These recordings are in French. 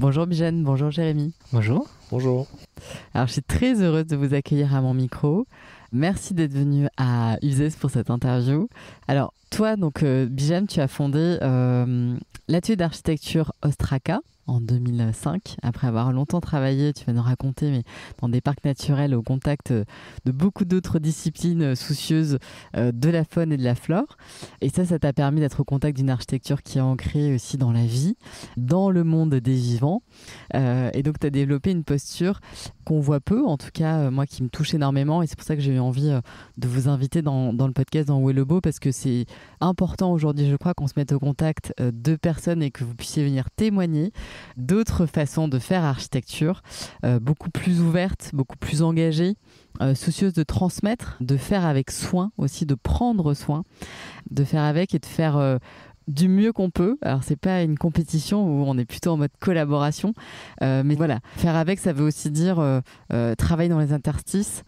Bonjour Bijane, bonjour Jérémy. Bonjour. Bonjour. Alors je suis très heureuse de vous accueillir à mon micro. Merci d'être venu à Uzès pour cette interview. Alors toi, Bijane, tu as fondé l'atelier d'architecture Ostraka en 2005. Après avoir longtemps travaillé, tu vas nous raconter, mais dans des parcs naturels au contact de beaucoup d'autres disciplines soucieuses de la faune et de la flore. Et ça t'a permis d'être au contact d'une architecture qui est ancrée aussi dans la vie, dans le monde des vivants. Et donc tu as développé une posture qu'on voit peu, en tout cas moi qui me touche énormément, et c'est pour ça que j'ai eu envie de vous inviter dans le podcast dans Où est le beau, parce que c'est important aujourd'hui, je crois, qu'on se mette au contact de personnes et que vous puissiez venir témoigner d'autres façons de faire architecture, beaucoup plus ouvertes, beaucoup plus engagées, soucieuses de transmettre, de faire avec soin aussi, de prendre soin, de faire avec et de faire du mieux qu'on peut. Alors c'est pas une compétition où on est plutôt en mode collaboration, mais voilà, faire avec, ça veut aussi dire travailler dans les interstices,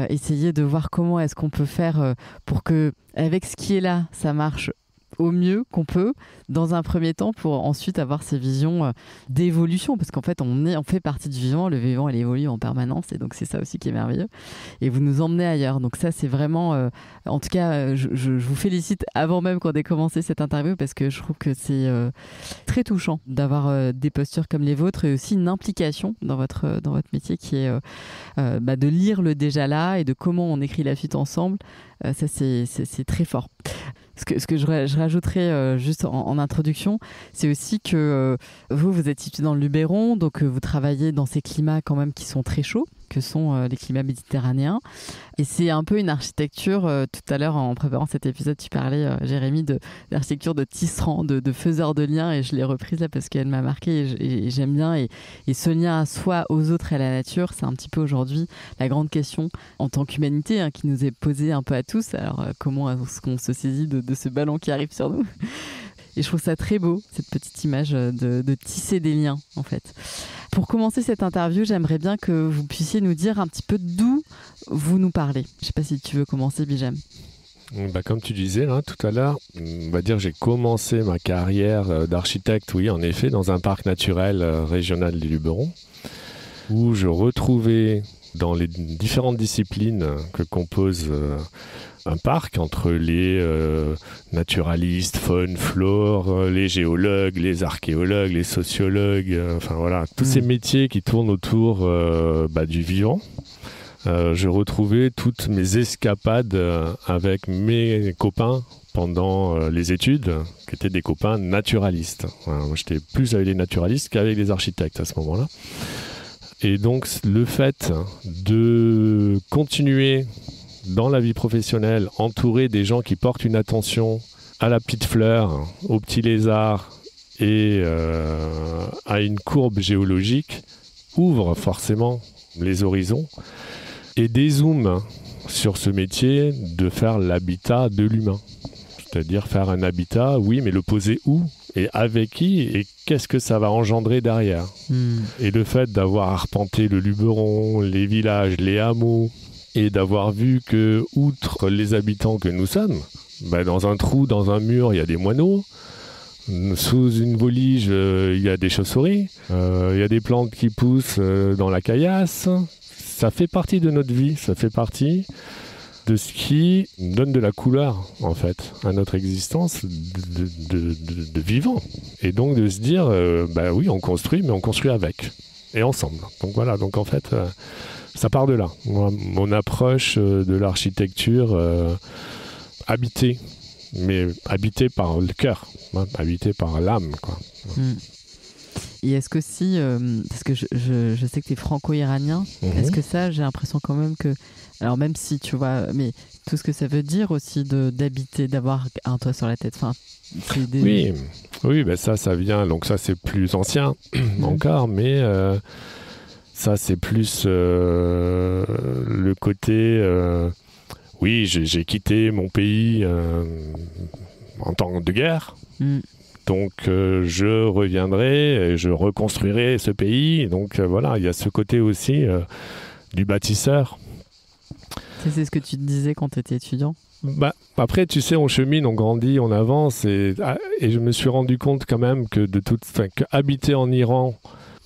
essayer de voir comment est-ce qu'on peut faire pour que avec ce qui est là, ça marche au mieux qu'on peut dans un premier temps, pour ensuite avoir ces visions d'évolution, parce qu'en fait on fait partie du vivant, le vivant il évolue en permanence, et donc c'est ça aussi qui est merveilleux, et vous nous emmenez ailleurs. Donc ça c'est vraiment en tout cas je vous félicite avant même qu'on ait commencé cette interview, parce que je trouve que c'est très touchant d'avoir des postures comme les vôtres, et aussi une implication dans votre métier qui est de lire le déjà là et de comment on écrit la suite ensemble. Ça c'est très fort. Ce que je rajouterais juste en introduction, c'est aussi que vous êtes situé dans le Luberon, donc vous travaillez dans ces climats quand même qui sont très chauds, que sont les climats méditerranéens. Et c'est un peu une architecture, tout à l'heure en préparant cet épisode, tu parlais, Jérémy, d'architecture de tisserand, de faiseur de liens, et je l'ai reprise là parce qu'elle m'a marqué, et j'aime bien. Et ce lien à soi, aux autres et à la nature, c'est un petit peu aujourd'hui la grande question en tant qu'humanité, qui nous est posée un peu à tous. Alors comment est-ce qu'on se saisit de ce ballon qui arrive sur nous? Et je trouve ça très beau, cette petite image de tisser des liens, en fait. Pour commencer cette interview, j'aimerais bien que vous puissiez nous dire un petit peu d'où vous nous parlez. Je ne sais pas si tu veux commencer, Bijane. Comme tu disais là, tout à l'heure, on va dire que j'ai commencé ma carrière d'architecte, oui, en effet, dans un parc naturel régional du Luberon, où je retrouvais dans les différentes disciplines que compose un parc, entre les naturalistes, faune, flore, les géologues, les archéologues, les sociologues, enfin voilà, tous ces métiers qui tournent autour du vivant. Je retrouvais toutes mes escapades avec mes copains pendant les études, qui étaient des copains naturalistes. Voilà, moi, j'étais plus avec les naturalistes qu'avec les architectes à ce moment-là. Et donc, le fait de continuer dans la vie professionnelle, entouré des gens qui portent une attention à la petite fleur, aux petits lézards et à une courbe géologique, ouvre forcément les horizons et dézoome sur ce métier de faire l'habitat de l'humain. C'est-à-dire faire un habitat, oui, mais le poser où et avec qui, et qu'est-ce que ça va engendrer derrière. Et le fait d'avoir arpenté le Luberon, les villages, les hameaux, et d'avoir vu que, outre les habitants que nous sommes, dans un trou, dans un mur, il y a des moineaux, sous une volige, il y a des chauves-souris, il y a des plantes qui poussent dans la caillasse. Ça fait partie de notre vie, ça fait partie de ce qui donne de la couleur, en fait, à notre existence de vivant. Et donc de se dire, oui, on construit, mais on construit avec, et ensemble. Donc voilà, donc en fait, ça part de là. Mon approche de l'architecture habitée, mais habitée par le cœur, habitée par l'âme, quoi. Et est-ce que parce que je sais que tu es franco-iranien, est-ce que ça, j'ai l'impression quand même que, alors même si tu vois, mais tout ce que ça veut dire aussi d'habiter, d'avoir un toit sur la tête, enfin, oui, ça vient, donc ça c'est plus ancien encore, mais ça c'est plus le côté, oui, j'ai quitté mon pays en temps de guerre. Donc je reviendrai et je reconstruirai ce pays. Et donc voilà, il y a ce côté aussi du bâtisseur. C'est ce que tu te disais quand tu étais étudiant? Après, tu sais, on chemine, on grandit, on avance. Et je me suis rendu compte quand même que habiter en Iran,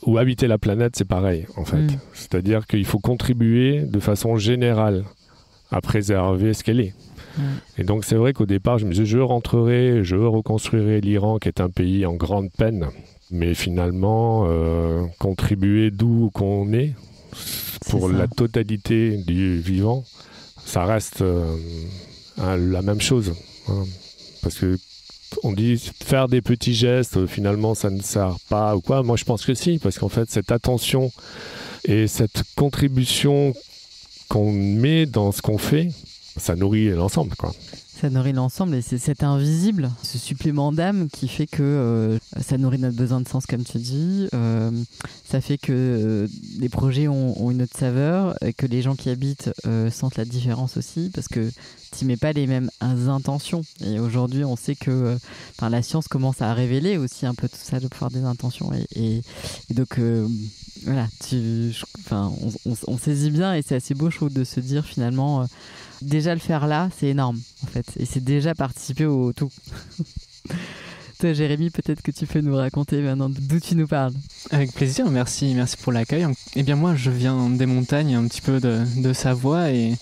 ou habiter la planète, c'est pareil, en fait. C'est-à-dire qu'il faut contribuer de façon générale à préserver ce qu'elle est. Et donc, c'est vrai qu'au départ, je me disais, je reconstruirai l'Iran, qui est un pays en grande peine. Mais finalement, contribuer d'où qu'on est, pour la totalité du vivant, ça reste la même chose. Hein. Parce que on dit faire des petits gestes, finalement ça ne sert pas ou quoi. Moi je pense que si, parce qu'en fait cette attention et cette contribution qu'on met dans ce qu'on fait, ça nourrit l'ensemble, quoi. Ça nourrit l'ensemble et c'est cet invisible, ce supplément d'âme qui fait que ça nourrit notre besoin de sens, comme tu dis. Ça fait que les projets ont une autre saveur, et que les gens qui habitent sentent la différence aussi, parce que tu mets pas les mêmes intentions. Et aujourd'hui, on sait que la science commence à révéler aussi un peu tout ça, le pouvoir des intentions. Et donc, voilà, on saisit bien, et c'est assez beau, je trouve, de se dire finalement... déjà le faire là, c'est énorme en fait, et c'est déjà participer au tout. Toi, Jérémy, peut-être que tu peux nous raconter maintenant d'où tu nous parles. Avec plaisir, merci pour l'accueil. Eh bien moi, je viens des montagnes, un petit peu de Savoie, et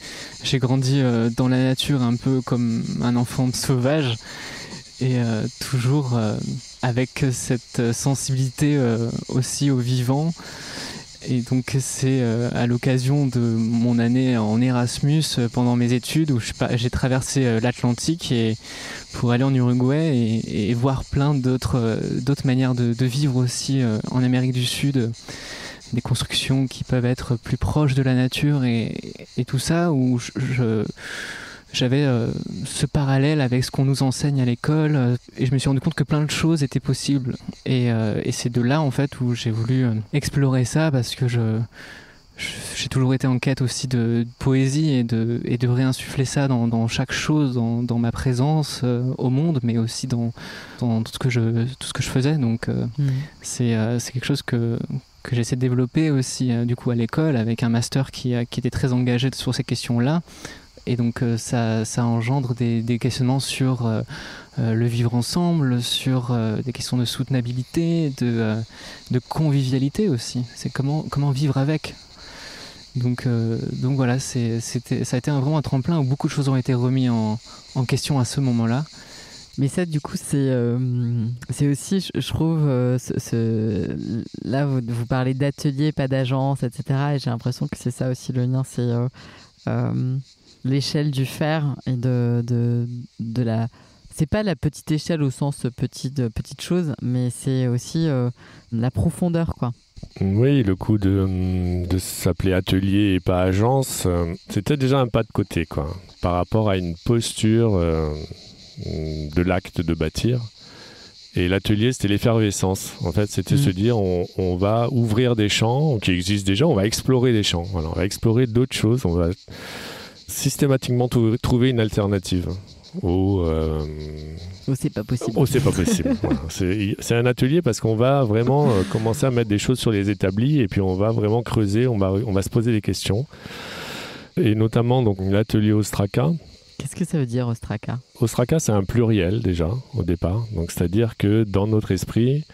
j'ai grandi dans la nature un peu comme un enfant sauvage, et toujours avec cette sensibilité aussi au vivant. Et donc c'est à l'occasion de mon année en Erasmus pendant mes études où j'ai traversé l'Atlantique pour aller en Uruguay et voir plein d'autres manières de vivre aussi en Amérique du Sud, des constructions qui peuvent être plus proches de la nature et tout ça, où j'avais ce parallèle avec ce qu'on nous enseigne à l'école, et je me suis rendu compte que plein de choses étaient possibles, et c'est de là en fait où j'ai voulu explorer ça, parce que j'ai toujours été en quête aussi de poésie et de réinsuffler ça dans chaque chose, dans ma présence au monde, mais aussi dans tout ce que je faisais. Donc c'est quelque chose que j'essaie de développer aussi du coup à l'école, avec un master qui était très engagé sur ces questions-là. Et donc ça engendre des questionnements sur le vivre ensemble, sur des questions de soutenabilité, de convivialité aussi. C'est comment vivre avec. Donc voilà, ça a été vraiment un tremplin où beaucoup de choses ont été remises en question à ce moment-là. Mais ça, du coup, c'est aussi, je trouve, là, vous parlez d'atelier, pas d'agence, etc. Et j'ai l'impression que c'est ça aussi le lien, c'est l'échelle du faire et de la... C'est pas la petite échelle au sens petite chose, mais c'est aussi la profondeur, quoi. Oui, le coup de s'appeler atelier et pas agence, c'était déjà un pas de côté, quoi, par rapport à une posture de l'acte de bâtir. Et l'atelier, c'était l'effervescence. En fait, c'était se dire, on va ouvrir des champs qui existent déjà, on va explorer des champs. Voilà, on va explorer d'autres choses, on va systématiquement trouver une alternative c'est pas possible. C'est pas possible. Voilà. C'est un atelier parce qu'on va vraiment commencer à mettre des choses sur les établis, et puis on va vraiment creuser, on va se poser des questions. Et notamment donc l'atelier Ostraka. Qu'est-ce que ça veut dire, Ostraka ? Ostraka, c'est un pluriel déjà au départ. Donc c'est-à-dire que dans notre esprit,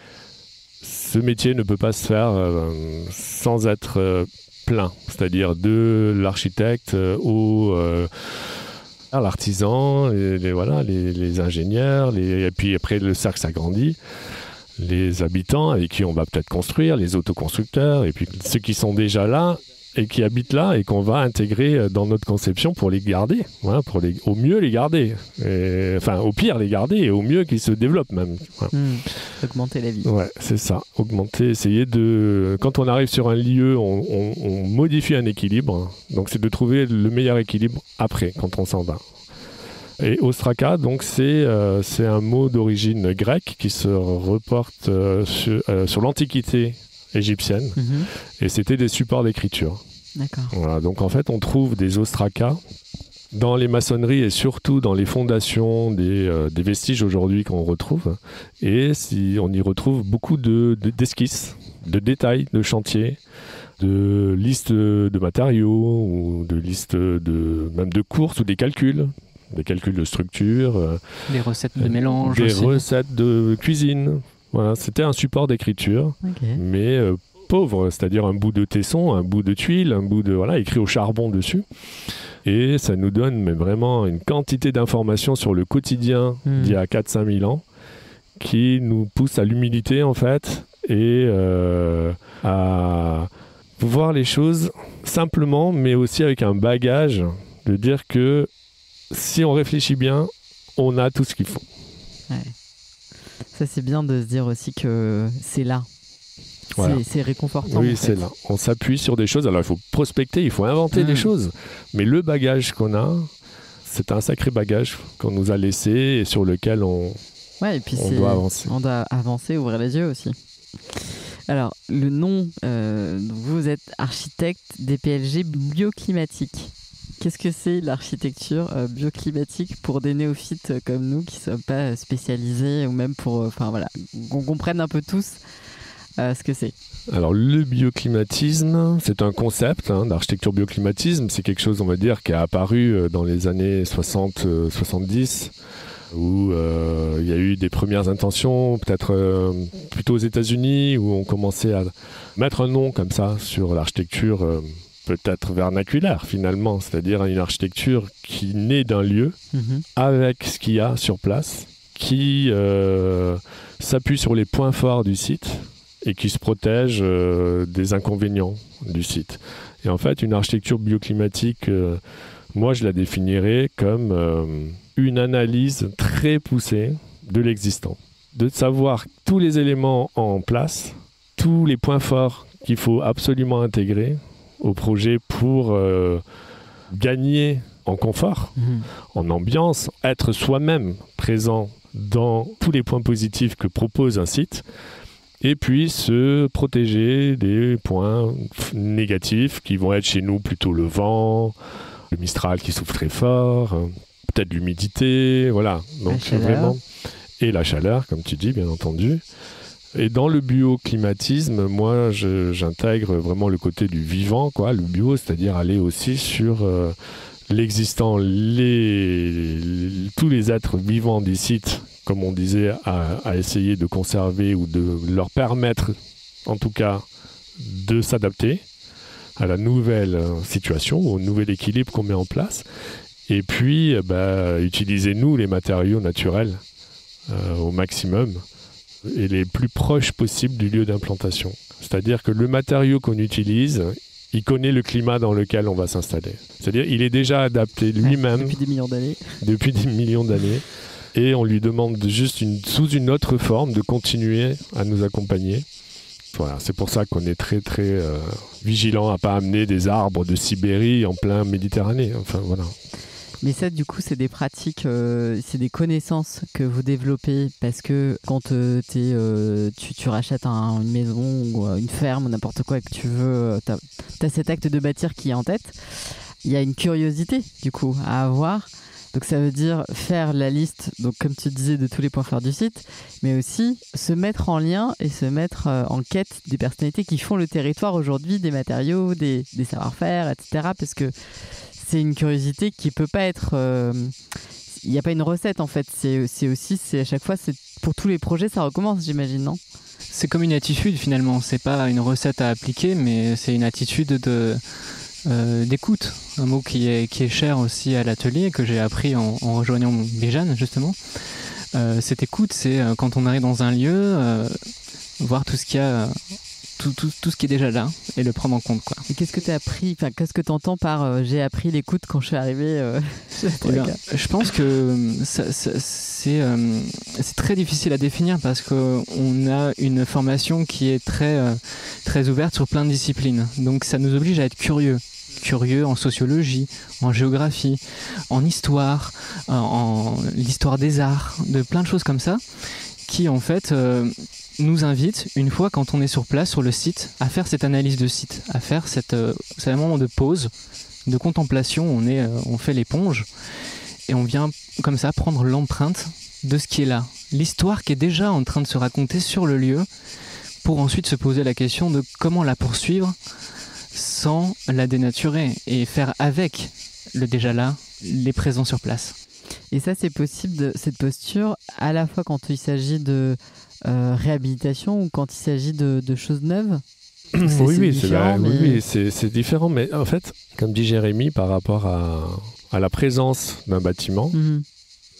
ce métier ne peut pas se faire sans être plein, c'est-à-dire de l'architecte à l'artisan, les ingénieurs, et puis après le cercle s'agrandit, les habitants avec qui on va peut-être construire, les autoconstructeurs, et puis ceux qui sont déjà là et qui habitent là et qu'on va intégrer dans notre conception pour les garder, voilà, au mieux les garder, au pire les garder, et au mieux qu'ils se développent même. Voilà. Augmenter la vie. Ouais, c'est ça, augmenter, essayer de... Quand on arrive sur un lieu, on modifie un équilibre, donc c'est de trouver le meilleur équilibre après, quand on s'en va. Et Ostraka, donc c'est un mot d'origine grecque qui se reporte sur l'Antiquité égyptienne, et c'était des supports d'écriture. D'accord. Voilà, donc en fait on trouve des ostrakas dans les maçonneries et surtout dans les fondations des vestiges aujourd'hui qu'on retrouve, et on y retrouve beaucoup d'esquisses, de détails, de chantiers, de listes de matériaux, ou de listes même de courses, ou des calculs de structure, des recettes de mélange, des aussi. recettes de cuisine. Voilà, c'était un support d'écriture, mais pauvre, c'est-à-dire un bout de tesson, un bout de tuile, un bout de écrit au charbon dessus. Et ça nous donne mais vraiment une quantité d'informations sur le quotidien d'il y a 4-5 000 ans qui nous pousse à l'humilité en fait et à voir les choses simplement mais aussi avec un bagage de dire que si on réfléchit bien, on a tout ce qu'il faut. Ouais. Ça c'est bien de se dire aussi que c'est là. Voilà. C'est réconfortant. Oui, c'est là. On s'appuie sur des choses. Alors, il faut prospecter, il faut inventer des choses. Mais le bagage qu'on a, c'est un sacré bagage qu'on nous a laissé et sur lequel on doit avancer. On doit avancer, ouvrir les yeux aussi. Alors, le nom, vous êtes architecte DPLG bioclimatique. Qu'est-ce que c'est l'architecture bioclimatique pour des néophytes comme nous qui ne sommes pas spécialisés ou même pour qu'on comprenne un peu tous ce que c'est? Alors le bioclimatisme, c'est un concept d'architecture bioclimatisme. C'est quelque chose, on va dire, qui a apparu dans les années 60-70 où il y a eu des premières intentions, peut-être plutôt aux États-Unis, où on commençait à mettre un nom comme ça sur l'architecture peut-être vernaculaire finalement, c'est-à-dire une architecture qui naît d'un lieu avec ce qu'il y a sur place, qui s'appuie sur les points forts du site et qui se protège des inconvénients du site. Et en fait, une architecture bioclimatique, moi je la définirais comme une analyse très poussée de l'existant. De savoir tous les éléments en place, tous les points forts qu'il faut absolument intégrer au projet pour gagner en confort, en ambiance, être soi-même présent dans tous les points positifs que propose un site, et puis se protéger des points négatifs qui vont être chez nous plutôt le vent, le Mistral qui souffle très fort, peut-être l'humidité, voilà. Donc vraiment, et la chaleur, comme tu dis, bien entendu. Et dans le bioclimatisme, moi, j'intègre vraiment le côté du vivant, quoi, le bio, c'est-à-dire aller aussi sur l'existant, tous les êtres vivants des sites, comme on disait, à essayer de conserver ou de leur permettre, en tout cas, de s'adapter à la nouvelle situation, au nouvel équilibre qu'on met en place. Et puis, utiliser, nous, les matériaux naturels au maximum et les plus proches possibles du lieu d'implantation. C'est-à-dire que le matériau qu'on utilise, il connaît le climat dans lequel on va s'installer. C'est-à-dire il est déjà adapté lui-même. Depuis des millions d'années. Depuis des millions d'années. Et on lui demande juste sous une autre forme de continuer à nous accompagner. Voilà, c'est pour ça qu'on est très très vigilant à ne pas amener des arbres de Sibérie en plein Méditerranée. Enfin voilà. Mais ça, du coup, c'est des pratiques, c'est des connaissances que vous développez parce que quand tu rachètes une maison ou une ferme ou n'importe quoi et que tu veux, t'as cet acte de bâtir qui est en tête. Il y a une curiosité, du coup, à avoir. Donc ça veut dire faire la liste, donc comme tu disais, de tous les points forts du site, mais aussi se mettre en lien et se mettre en quête des personnalités qui font le territoire aujourd'hui, des matériaux, des savoir-faire, etc. Parce que c'est une curiosité qui peut pas être... Il n'y a pas une recette en fait, c'est à chaque fois, pour tous les projets, ça recommence, j'imagine, non? C'est comme une attitude finalement, c'est pas une recette à appliquer, mais c'est une attitude d'écoute, un mot qui est cher aussi à l'atelier, que j'ai appris en rejoignant Bijan justement. Cette écoute, c'est quand on arrive dans un lieu, voir tout ce qu'il y a, tout ce qui est déjà là et le prendre en compte, quoi. Et qu'est-ce que tu as appris, qu'est-ce que tu entends par j'ai appris l'écoute quand je suis arrivé Je pense que c'est très difficile à définir parce qu'on a une formation qui est très ouverte sur plein de disciplines, donc ça nous oblige à être curieux en sociologie, en géographie, en histoire, en l'histoire des arts, de plein de choses comme ça, qui en fait nous invite, une fois quand on est sur place, sur le site, à faire cette analyse de site, à faire c'est un moment de pause, de contemplation, on fait l'éponge, et on vient comme ça prendre l'empreinte de ce qui est là, l'histoire qui est déjà en train de se raconter sur le lieu, pour ensuite se poser la question de comment la poursuivre sans la dénaturer et faire avec le déjà là, les présents sur place. Et ça, c'est possible, cette posture, à la fois quand il s'agit de réhabilitation ou quand il s'agit de choses neuves? C'est différent. Mais en fait, comme dit Jérémy, par rapport à la présence d'un bâtiment,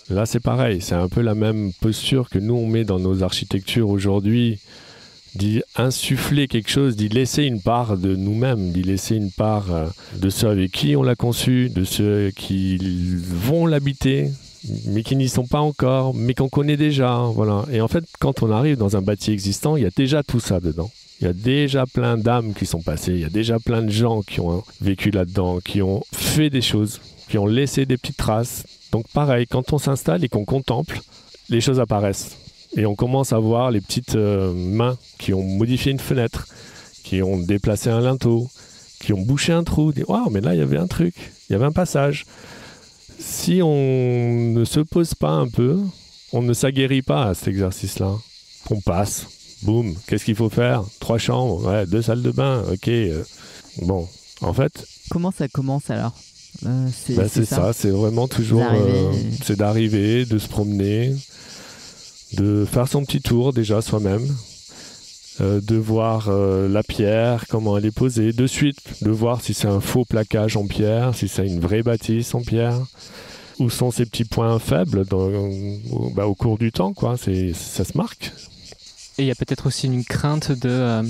là c'est pareil. C'est un peu la même posture que nous on met dans nos architectures aujourd'hui, d'y insuffler quelque chose, d'y laisser une part de nous-mêmes, d'y laisser une part de ceux avec qui on l'a conçu, de ceux qui vont l'habiter, mais qui n'y sont pas encore, mais qu'on connaît déjà. Voilà. Et en fait, quand on arrive dans un bâti existant, il y a déjà tout ça dedans. Il y a déjà plein d'âmes qui sont passées, il y a déjà plein de gens qui ont vécu là-dedans, qui ont fait des choses, qui ont laissé des petites traces. Donc pareil, quand on s'installe et qu'on contemple, les choses apparaissent. Et on commence à voir les petites mains qui ont modifié une fenêtre, qui ont déplacé un linteau, qui ont bouché un trou. Waouh, mais là, il y avait un truc, il y avait un passage. Si on ne se pose pas un peu, on ne s'aguerrit pas à cet exercice-là. On passe. Boum, qu'est-ce qu'il faut faire ? 3 chambres, ouais, 2 salles de bain, ok. Bon, en fait... Comment ça commence alors ? C'est ça, c'est vraiment toujours... c'est d'arriver, de se promener, de faire son petit tour déjà soi-même, de voir la pierre, comment elle est posée, de suite, de voir si c'est un faux plaquage en pierre, si c'est une vraie bâtisse en pierre, où sont ces petits points faibles au cours du temps, quoi. Ça se marque. Et il y a peut-être aussi une crainte de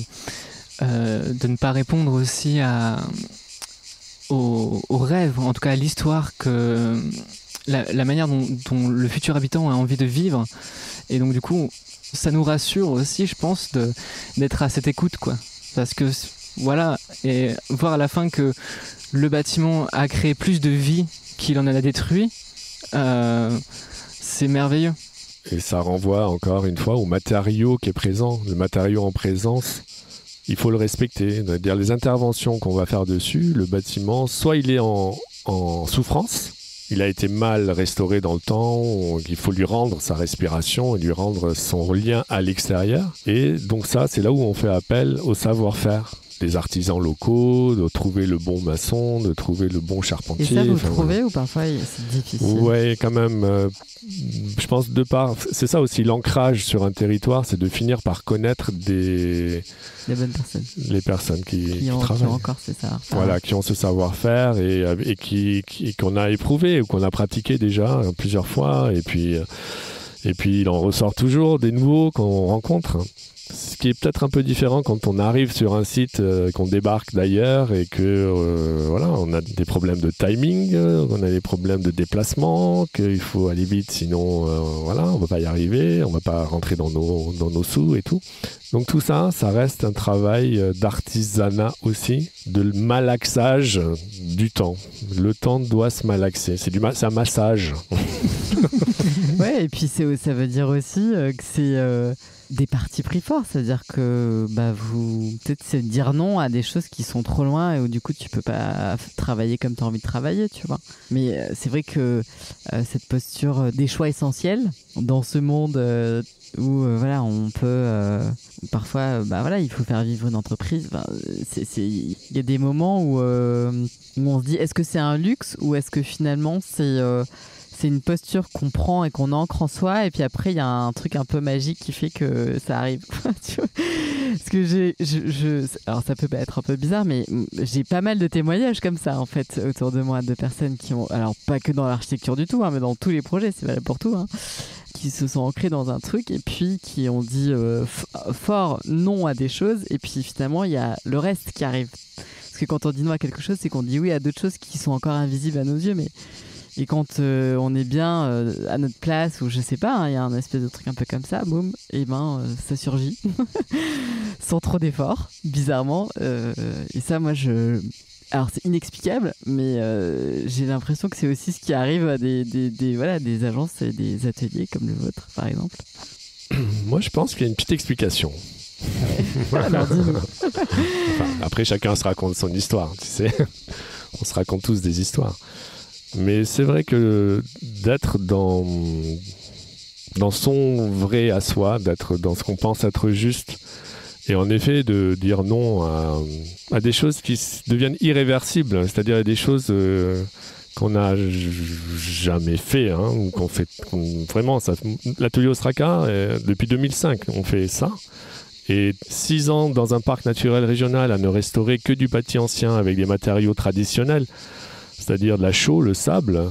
ne pas répondre aussi au rêve, en tout cas à l'histoire, que la manière dont le futur habitant a envie de vivre. Et donc du coup, ça nous rassure aussi, je pense, d'être à cette écoute, quoi. Parce que voilà, et voir à la fin que le bâtiment a créé plus de vie qu'il en a détruit, c'est merveilleux. Et ça renvoie encore une fois au matériau qui est présent. Le matériau en présence, il faut le respecter. C'est-à-dire les interventions qu'on va faire dessus, le bâtiment, soit il est en souffrance, il a été mal restauré dans le temps, il faut lui rendre sa respiration et lui rendre son lien à l'extérieur. Et donc ça, c'est là où on fait appel au savoir-faire des artisans locaux, de trouver le bon maçon, de trouver le bon charpentier. Et ça, vous le trouvez ou parfois c'est difficile ? Ouais, quand même. Je pense c'est ça aussi, l'ancrage sur un territoire, c'est de finir par connaître les bonnes personnes. Les personnes qui travaillent. Qui ont encore ce savoir-faire. Voilà, qui ont ce savoir-faire et qu'on a éprouvé ou qu'on a pratiqué déjà plusieurs fois. Et puis il en ressort toujours des nouveaux qu'on rencontre. Ce qui est peut-être un peu différent quand on arrive sur un site, qu'on débarque d'ailleurs et que voilà, on a des problèmes de timing, on a des problèmes de déplacement, qu'il faut aller vite, sinon voilà, on ne va pas y arriver, on ne va pas rentrer dans nos sous et tout. Donc tout ça, ça reste un travail d'artisanat aussi, de malaxage du temps. Le temps doit se malaxer, c'est un massage. Ouais, et puis ça veut dire aussi que c'est... des partis pris forts, c'est-à-dire que peut-être c'est dire non à des choses qui sont trop loin et où du coup tu peux pas travailler comme tu as envie de travailler, tu vois. Mais c'est vrai que cette posture des choix essentiels dans ce monde où voilà, on peut parfois il faut faire vivre une entreprise, il y a des moments où on se dit est-ce que c'est un luxe ou est-ce que finalement c'est une posture qu'on prend et qu'on ancre en soi, et puis après il y a un truc un peu magique qui fait que ça arrive. Tu vois, parce que alors ça peut être un peu bizarre, mais j'ai pas mal de témoignages comme ça en fait autour de moi, de personnes qui ont, alors pas que dans l'architecture du tout, mais dans tous les projets, c'est valable pour tout, qui se sont ancrés dans un truc et puis qui ont dit fort non à des choses, et puis finalement il y a le reste qui arrive. Parce que quand on dit non à quelque chose, c'est qu'on dit oui à d'autres choses qui sont encore invisibles à nos yeux, mais et quand on est bien à notre place, ou je sais pas, il y a un espèce de truc un peu comme ça, boum, et ça surgit sans trop d'efforts, bizarrement. Et ça, moi, alors c'est inexplicable, mais j'ai l'impression que c'est aussi ce qui arrive à des agences et des ateliers comme le vôtre, par exemple. Moi, je pense qu'il y a une petite explication. Alors, dis-nous. Après, chacun se raconte son histoire, tu sais. On se raconte tous des histoires. Mais c'est vrai que d'être dans son vrai à soi, d'être dans ce qu'on pense être juste, et en effet de dire non à des choses qui deviennent irréversibles, c'est-à-dire à des choses qu'on n'a jamais fait, ou qu'on fait vraiment. L'atelier Ostraka, depuis 2005, on fait ça. Et 6 ans dans un parc naturel régional à ne restaurer que du bâti ancien avec des matériaux traditionnels, c'est-à-dire de la chaux, le sable,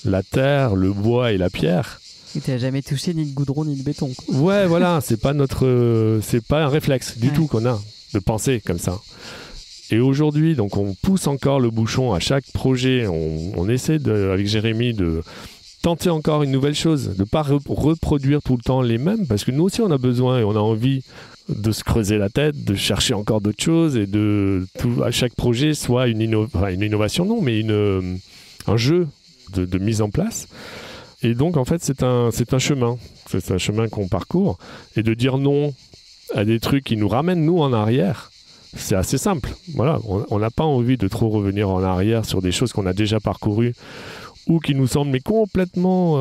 la terre, le bois et la pierre. Et tu n'as jamais touché ni de goudron ni de béton, quoi. Ouais, voilà, c'est pas un réflexe du tout qu'on a de penser comme ça. Et aujourd'hui, donc on pousse encore le bouchon à chaque projet. On essaie avec Jérémy de tenter encore une nouvelle chose, de ne pas reproduire tout le temps les mêmes, parce que nous aussi on a besoin et on a envie de se creuser la tête, de chercher encore d'autres choses et à chaque projet soit une innovation, non, mais un jeu de mise en place. Et donc en fait c'est un chemin qu'on parcourt, et de dire non à des trucs qui nous ramènent nous en arrière, c'est assez simple. Voilà, on n'a pas envie de trop revenir en arrière sur des choses qu'on a déjà parcourues ou qui nous semblent mais complètement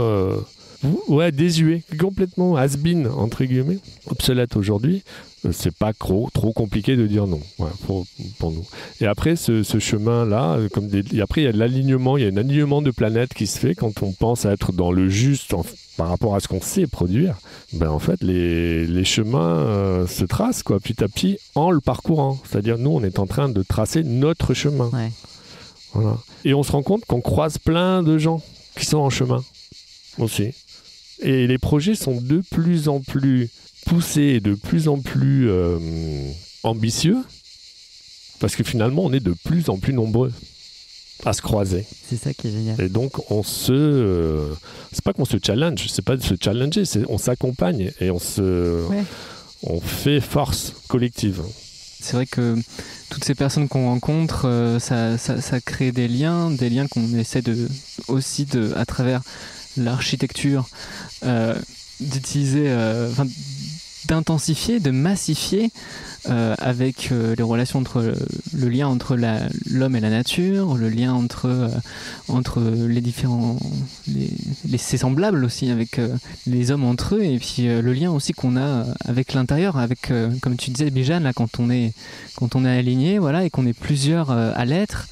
désuets, complètement has-been, entre guillemets, obsolètes aujourd'hui. C'est pas trop compliqué de dire non, pour nous. Et après ce chemin-là, après il y a de l'alignement, il y a un alignement de planètes qui se fait quand on pense à être dans le juste par rapport à ce qu'on sait produire. Ben en fait les chemins se tracent petit à petit en le parcourant. C'est-à-dire nous on est en train de tracer notre chemin. Ouais. Voilà. Et on se rend compte qu'on croise plein de gens qui sont en chemin aussi. Et les projets sont de plus en plus poussés et de plus en plus ambitieux, parce que finalement on est de plus en plus nombreux à se croiser. C'est ça qui est génial. Et donc c'est pas qu'on se challenge, c'est pas de se challenger, on s'accompagne et on fait force collective. C'est vrai que toutes ces personnes qu'on rencontre, ça crée des liens qu'on essaie à travers l'architecture, d'utiliser, d'intensifier, de massifier avec les relations le lien entre l'homme et la nature, le lien entre les différents, ses semblables aussi, avec les hommes entre eux, et puis le lien aussi qu'on a avec l'intérieur, avec comme tu disais Bijan, là, quand on est aligné, voilà, et qu'on est plusieurs à l'être.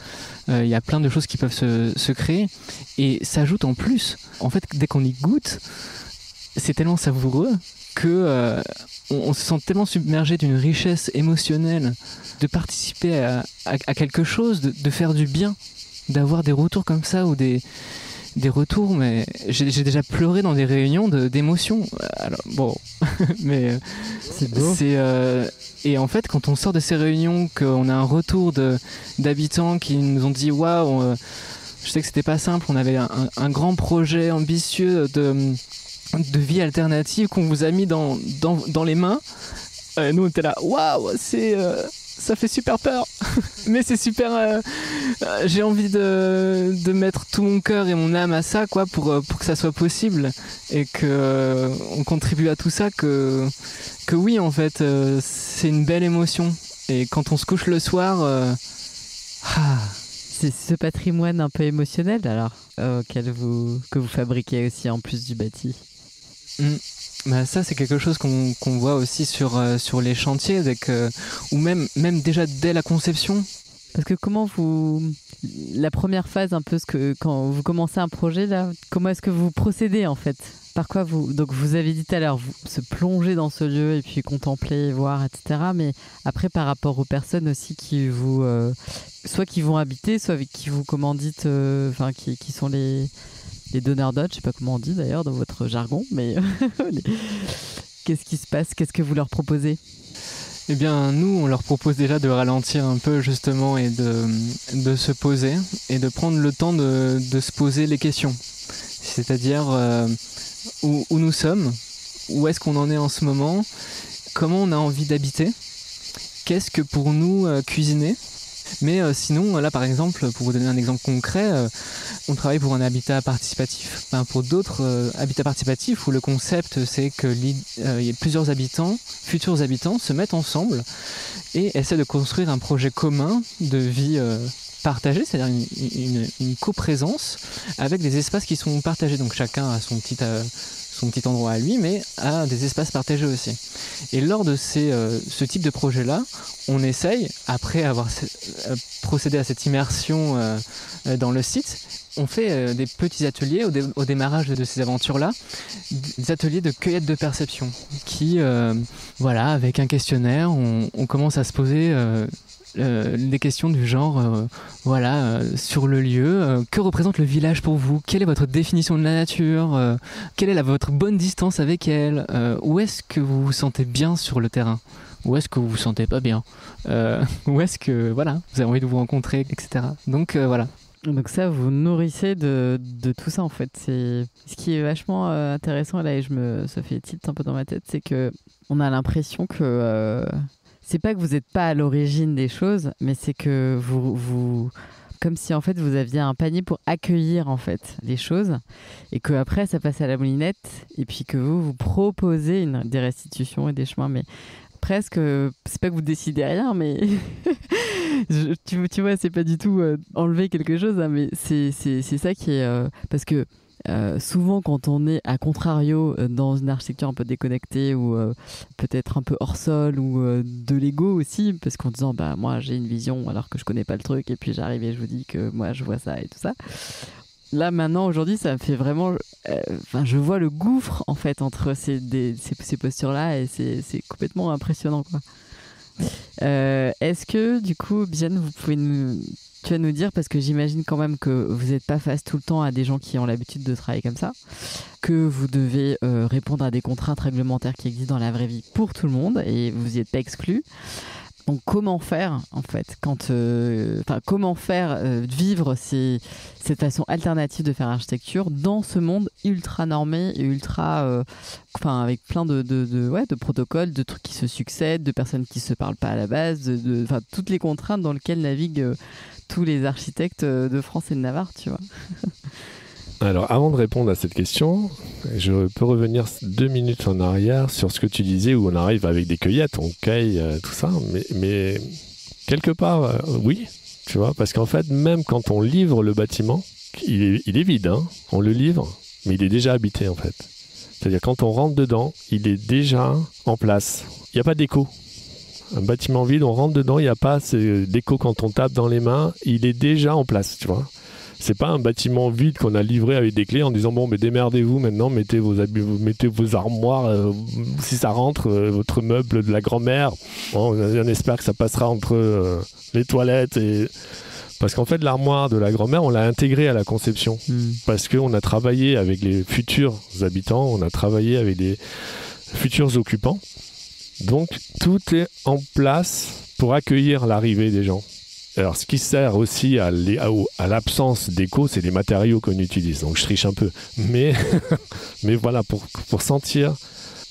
Il y a plein de choses qui peuvent se créer, et s'ajoute en plus, en fait, dès qu'on y goûte, c'est tellement savoureux que on se sent tellement submergé d'une richesse émotionnelle, de participer à quelque chose, de faire du bien, d'avoir des retours comme ça, ou des retours, mais j'ai déjà pleuré dans des réunions d'émotions. Alors bon, mais c'est beau. Et en fait, quand on sort de ces réunions, qu'on a un retour d'habitants qui nous ont dit waouh, je sais que c'était pas simple, on avait un grand projet ambitieux de vie alternative qu'on vous a mis dans les mains. Nous on était là, waouh, ça fait super peur, mais c'est super. J'ai envie de mettre tout mon cœur et mon âme à ça, pour que ça soit possible, et que on contribue à tout ça. Que oui, en fait, c'est une belle émotion. Et quand on se couche le soir, c'est ce patrimoine un peu émotionnel alors que vous fabriquez aussi en plus du bâti. Bah ça c'est quelque chose qu'on voit aussi sur les chantiers, ou même déjà dès la conception. Parce que la première phase un peu, quand vous commencez un projet là, comment est-ce que vous procédez en fait? Par quoi donc vous avez dit tout à l'heure, se plonger dans ce lieu et puis contempler, voir, etc. Mais après par rapport aux personnes aussi qui soit qui vont habiter, soit avec qui vous commanditent, qui sont les donneurs d'ordre, je sais pas comment on dit d'ailleurs dans votre jargon, mais qu'est-ce qui se passe? Qu'est-ce que vous leur proposez? Eh bien, nous, on leur propose déjà de ralentir un peu, justement, et de se poser, et de prendre le temps de se poser les questions. C'est-à-dire où nous sommes, où est-ce qu'on en est en ce moment, comment on a envie d'habiter, qu'est-ce que pour nous cuisiner. Mais sinon, là par exemple, pour vous donner un exemple concret, on travaille pour un habitat participatif. Pour d'autres habitats participatifs où le concept c'est que y a plusieurs futurs habitants se mettent ensemble et essaient de construire un projet commun de vie partagé, c'est-à-dire une coprésence avec des espaces qui sont partagés. Donc chacun a son petit endroit à lui, mais a des espaces partagés aussi. Et lors de ce type de projet-là, on essaye, après avoir procédé à cette immersion dans le site, on fait des petits ateliers au démarrage de ces aventures-là, des ateliers de cueillette de perception, qui, avec un questionnaire, on commence à se poser des questions du genre, sur le lieu, que représente le village pour vous ? Quelle est votre définition de la nature ? Quelle est votre bonne distance avec elle ? Où est-ce que vous vous sentez bien sur le terrain ? Où est-ce que vous vous sentez pas bien ? Où est-ce que vous avez envie de vous rencontrer, etc. Donc voilà. Donc ça, vous nourrissez de tout ça en fait. C'est ce qui est vachement intéressant là, et ça fait tilt un peu dans ma tête, c'est que on a l'impression que c'est pas que vous n'êtes pas à l'origine des choses, mais c'est que vous comme si en fait vous aviez un panier pour accueillir en fait les choses, et que après ça passe à la moulinette, et puis que vous proposez des restitutions et des chemins, mais presque, c'est pas que vous décidez rien, mais tu vois, c'est pas du tout enlever quelque chose, hein, mais c'est ça qui est... parce que souvent, quand on est à contrario dans une architecture un peu déconnectée, ou peut-être un peu hors sol, ou de l'ego aussi, parce qu'en disant, moi j'ai une vision alors que je connais pas le truc, et puis j'arrive et je vous dis que moi je vois ça et tout ça. Là, maintenant, aujourd'hui, ça me fait vraiment... je vois le gouffre, en fait, entre ces postures-là, et c'est complètement impressionnant, quoi. Est-ce que, du coup, Bijan, tu vas nous dire, parce que j'imagine quand même que vous n'êtes pas face tout le temps à des gens qui ont l'habitude de travailler comme ça, que vous devez répondre à des contraintes réglementaires qui existent dans la vraie vie pour tout le monde, et vous n'y êtes pas exclus. Donc comment faire en fait comment faire vivre cette façon alternative de faire architecture dans ce monde ultra normé et ultra avec plein de protocoles, de trucs qui se succèdent, de personnes qui se parlent pas à la base, toutes les contraintes dans lesquelles naviguent tous les architectes de France et de Navarre, tu vois. Alors, avant de répondre à cette question, je peux revenir 2 minutes en arrière sur ce que tu disais, où on arrive avec des cueillettes, on cueille tout ça, mais quelque part, oui, tu vois, parce qu'en fait, même quand on livre le bâtiment, il est vide, hein, on le livre, mais il est déjà habité, en fait. C'est-à-dire, quand on rentre dedans, il est déjà en place. Il n'y a pas d'écho. Un bâtiment vide, on rentre dedans, il n'y a pas d'écho quand on tape dans les mains, il est déjà en place, tu vois. C'est pas un bâtiment vide qu'on a livré avec des clés en disant bon, mais démerdez-vous maintenant, mettez vos armoires, si ça rentre, votre meuble de la grand-mère. Bon, on espère que ça passera entre les toilettes et... Parce qu'en fait, l'armoire de la grand-mère, on l'a intégrée à la conception. Parce qu'on a travaillé avec les futurs habitants, on a travaillé avec les futurs occupants. Donc, tout est en place pour accueillir l'arrivée des gens. Alors, ce qui sert aussi à l'absence d'écho, c'est les matériaux qu'on utilise. Donc, je triche un peu. Mais voilà, pour sentir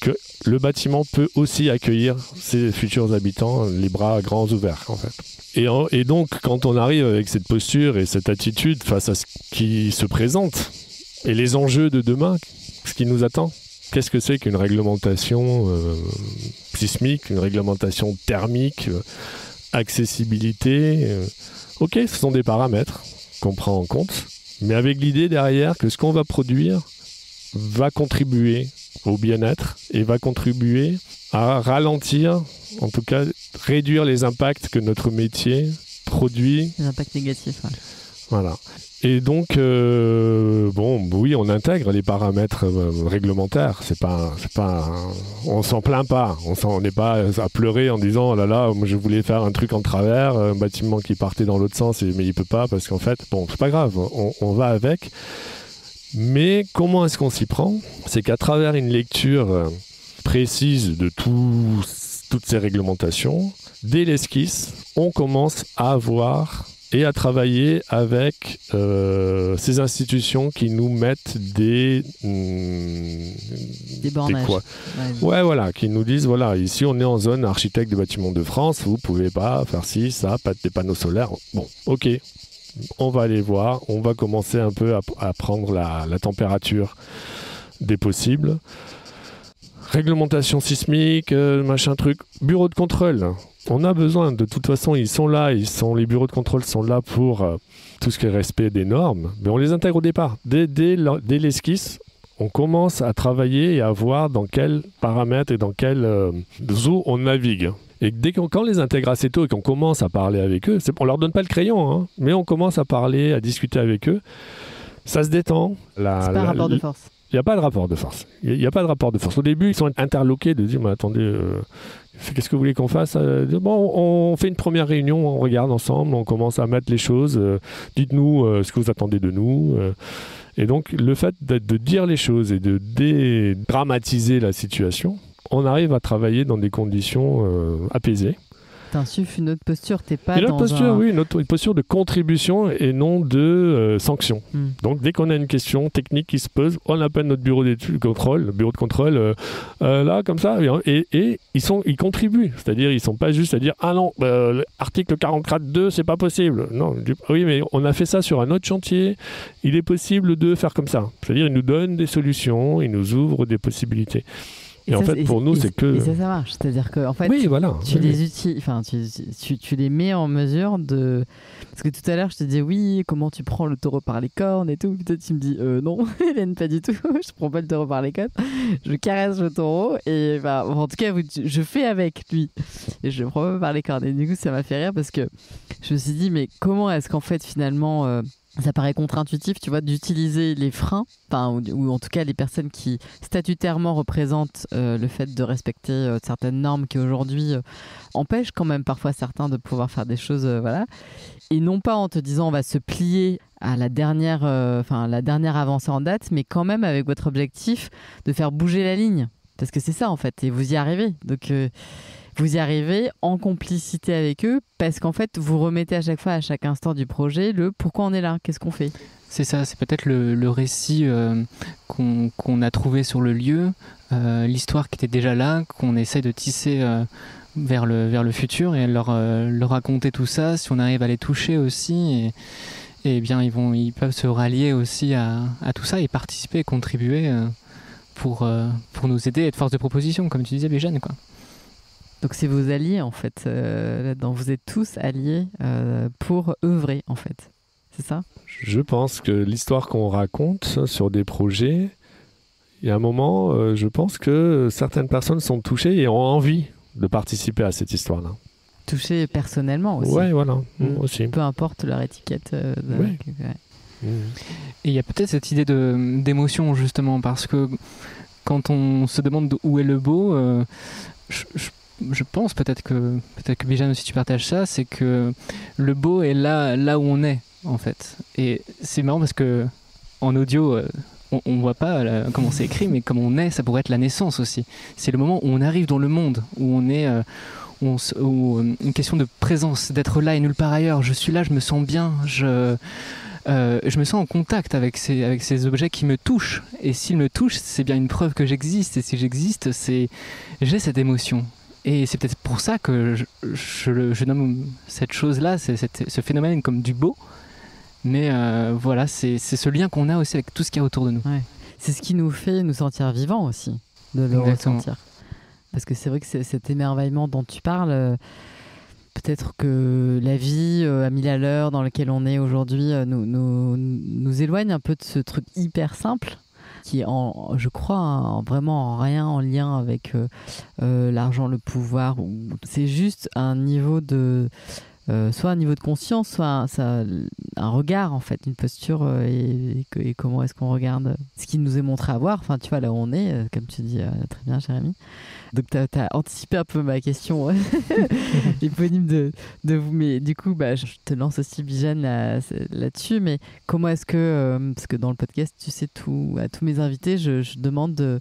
que le bâtiment peut aussi accueillir ses futurs habitants, les bras grands ouverts, en fait. Et donc, quand on arrive avec cette posture et cette attitude face à ce qui se présente, et les enjeux de demain, ce qui nous attend, qu'est-ce que c'est qu'une réglementation sismique, une réglementation thermique, accessibilité, ok, ce sont des paramètres qu'on prend en compte, mais avec l'idée derrière que ce qu'on va produire va contribuer au bien-être et va contribuer à ralentir, en tout cas réduire les impacts que notre métier produit. Les impacts négatifs, ouais. Voilà. Et donc, oui, on intègre les paramètres réglementaires. On s'en plaint pas. On n'est pas à pleurer en disant, oh là là, moi je voulais faire un truc en travers, un bâtiment qui partait dans l'autre sens, mais il peut pas parce qu'en fait, c'est pas grave. On va avec. Mais comment est-ce qu'on s'y prend ? C'est qu'à travers une lecture précise de toutes ces réglementations, dès l'esquisse, on commence à avoir et à travailler avec ces institutions qui nous mettent des bornages. Ouais, voilà, qui nous disent, voilà, ici on est en zone architecte des bâtiments de France, vous pouvez pas faire ci, ça, pas des panneaux solaires. Bon, ok, on va aller voir, on va commencer un peu à prendre la température des possibles. Réglementation sismique, machin truc, bureau de contrôle. On a besoin, de toute façon, ils sont là, les bureaux de contrôle sont là pour tout ce qui est respect des normes, mais on les intègre au départ. Dès l'esquisse, on commence à travailler et à voir dans quels paramètres et dans quelles eaux on navigue. Et quand on les intègre assez tôt et qu'on commence à parler avec eux, on leur donne pas le crayon, hein, mais on commence à parler, à discuter avec eux, ça se détend. C'est pas un rapport de force. Il n'y a pas de rapport de force. Il n'y a pas de rapport de force. Au début, ils sont interloqués de dire, mais attendez, qu'est-ce que vous voulez qu'on fasse? Bon, on fait une première réunion, on regarde ensemble, on commence à mettre les choses. Dites-nous ce que vous attendez de nous. Et donc, le fait de dire les choses et de dédramatiser la situation, on arrive à travailler dans des conditions apaisées. T'insuffles une autre posture, t'es pas une dans autre posture, oui, une posture de contribution et non de sanction. Donc dès qu'on a une question technique qui se pose, on appelle notre bureau de contrôle, là comme ça, et ils contribuent, c'est-à-dire ils sont pas juste à dire ah non, article 44.2 c'est pas possible. Non, oui mais on a fait ça sur un autre chantier, il est possible de faire comme ça. C'est-à-dire ils nous donnent des solutions, ils nous ouvrent des possibilités. Et en fait, pour nous, c'est que... Et ça marche. C'est-à-dire que, en fait, oui, voilà. Tu les utilises, enfin, tu les mets en mesure de... Parce que tout à l'heure, je te disais, oui, comment tu prends le taureau par les cornes et tout. Peut-être tu me dis, non, Hélène, pas du tout. Je prends pas le taureau par les cornes. Je caresse le taureau et, en tout cas, je fais avec lui. Et je le prends pas par les cornes. Et du coup, ça m'a fait rire parce que je me suis dit, mais comment est-ce qu'en fait, finalement... ça paraît contre-intuitif, tu vois, d'utiliser les freins, ou en tout cas les personnes qui statutairement représentent le fait de respecter certaines normes qui aujourd'hui empêchent quand même parfois certains de pouvoir faire des choses, voilà. Et non pas en te disant on va se plier à la dernière avancée en date, mais quand même avec votre objectif de faire bouger la ligne. Parce que c'est ça en fait, et vous y arrivez. Donc... vous y arrivez en complicité avec eux parce qu'en fait, vous remettez à chaque fois, à chaque instant du projet, le pourquoi on est là, qu'est-ce qu'on fait. C'est ça, c'est peut-être le récit qu'on a trouvé sur le lieu, l'histoire qui était déjà là, qu'on essaie de tisser vers le futur et leur raconter tout ça, si on arrive à les toucher aussi. Et bien, ils peuvent se rallier aussi à tout ça et participer et contribuer pour nous aider, être force de proposition, comme tu disais, Béjane, quoi. Donc c'est vos alliés en fait là-dedans. Vous êtes tous alliés pour œuvrer en fait. C'est ça? Je pense que l'histoire qu'on raconte sur des projets, il y a un moment, je pense que certaines personnes sont touchées et ont envie de participer à cette histoire-là. Touchées personnellement aussi. Ouais, voilà, aussi. Peu importe leur étiquette. Ouais. Et il y a peut-être cette idée d'émotion justement parce que quand on se demande où est le beau, je pense peut-être que Béjane aussi tu partages ça, c'est que le beau est là où on est en fait. Et c'est marrant parce que en audio on voit pas comment c'est écrit, mais comme on est, ça pourrait être la naissance aussi. C'est le moment où on arrive dans le monde, où on est une question de présence, d'être là et nulle part ailleurs. Je suis là, je me sens bien, je me sens en contact avec ces objets qui me touchent. Et s'ils me touchent, c'est bien une preuve que j'existe. Et si j'existe, j'ai cette émotion. Et c'est peut-être pour ça que je nomme cette chose-là, ce phénomène comme du beau. Mais voilà, c'est ce lien qu'on a aussi avec tout ce qu'il y a autour de nous. Ouais. C'est ce qui nous fait nous sentir vivants aussi, de le ressentir. Parce que c'est vrai que cet émerveillement dont tu parles, peut-être que la vie à 1000 à l'heure dans laquelle on est aujourd'hui nous éloigne un peu de ce truc hyper simple qui est, je crois, vraiment en rien en lien avec l'argent, le pouvoir. C'est juste un niveau de... soit un niveau de conscience, soit un regard, en fait, une posture et comment est-ce qu'on regarde ce qui nous est montré à voir. Enfin, tu vois, là où on est, comme tu dis très bien, Jérémy. Donc, tu as anticipé un peu ma question éponyme de vous. Mais du coup, je te lance aussi, Béjane, là-dessus. Mais comment est-ce que... parce que dans le podcast, tu sais, à tous mes invités, je demande de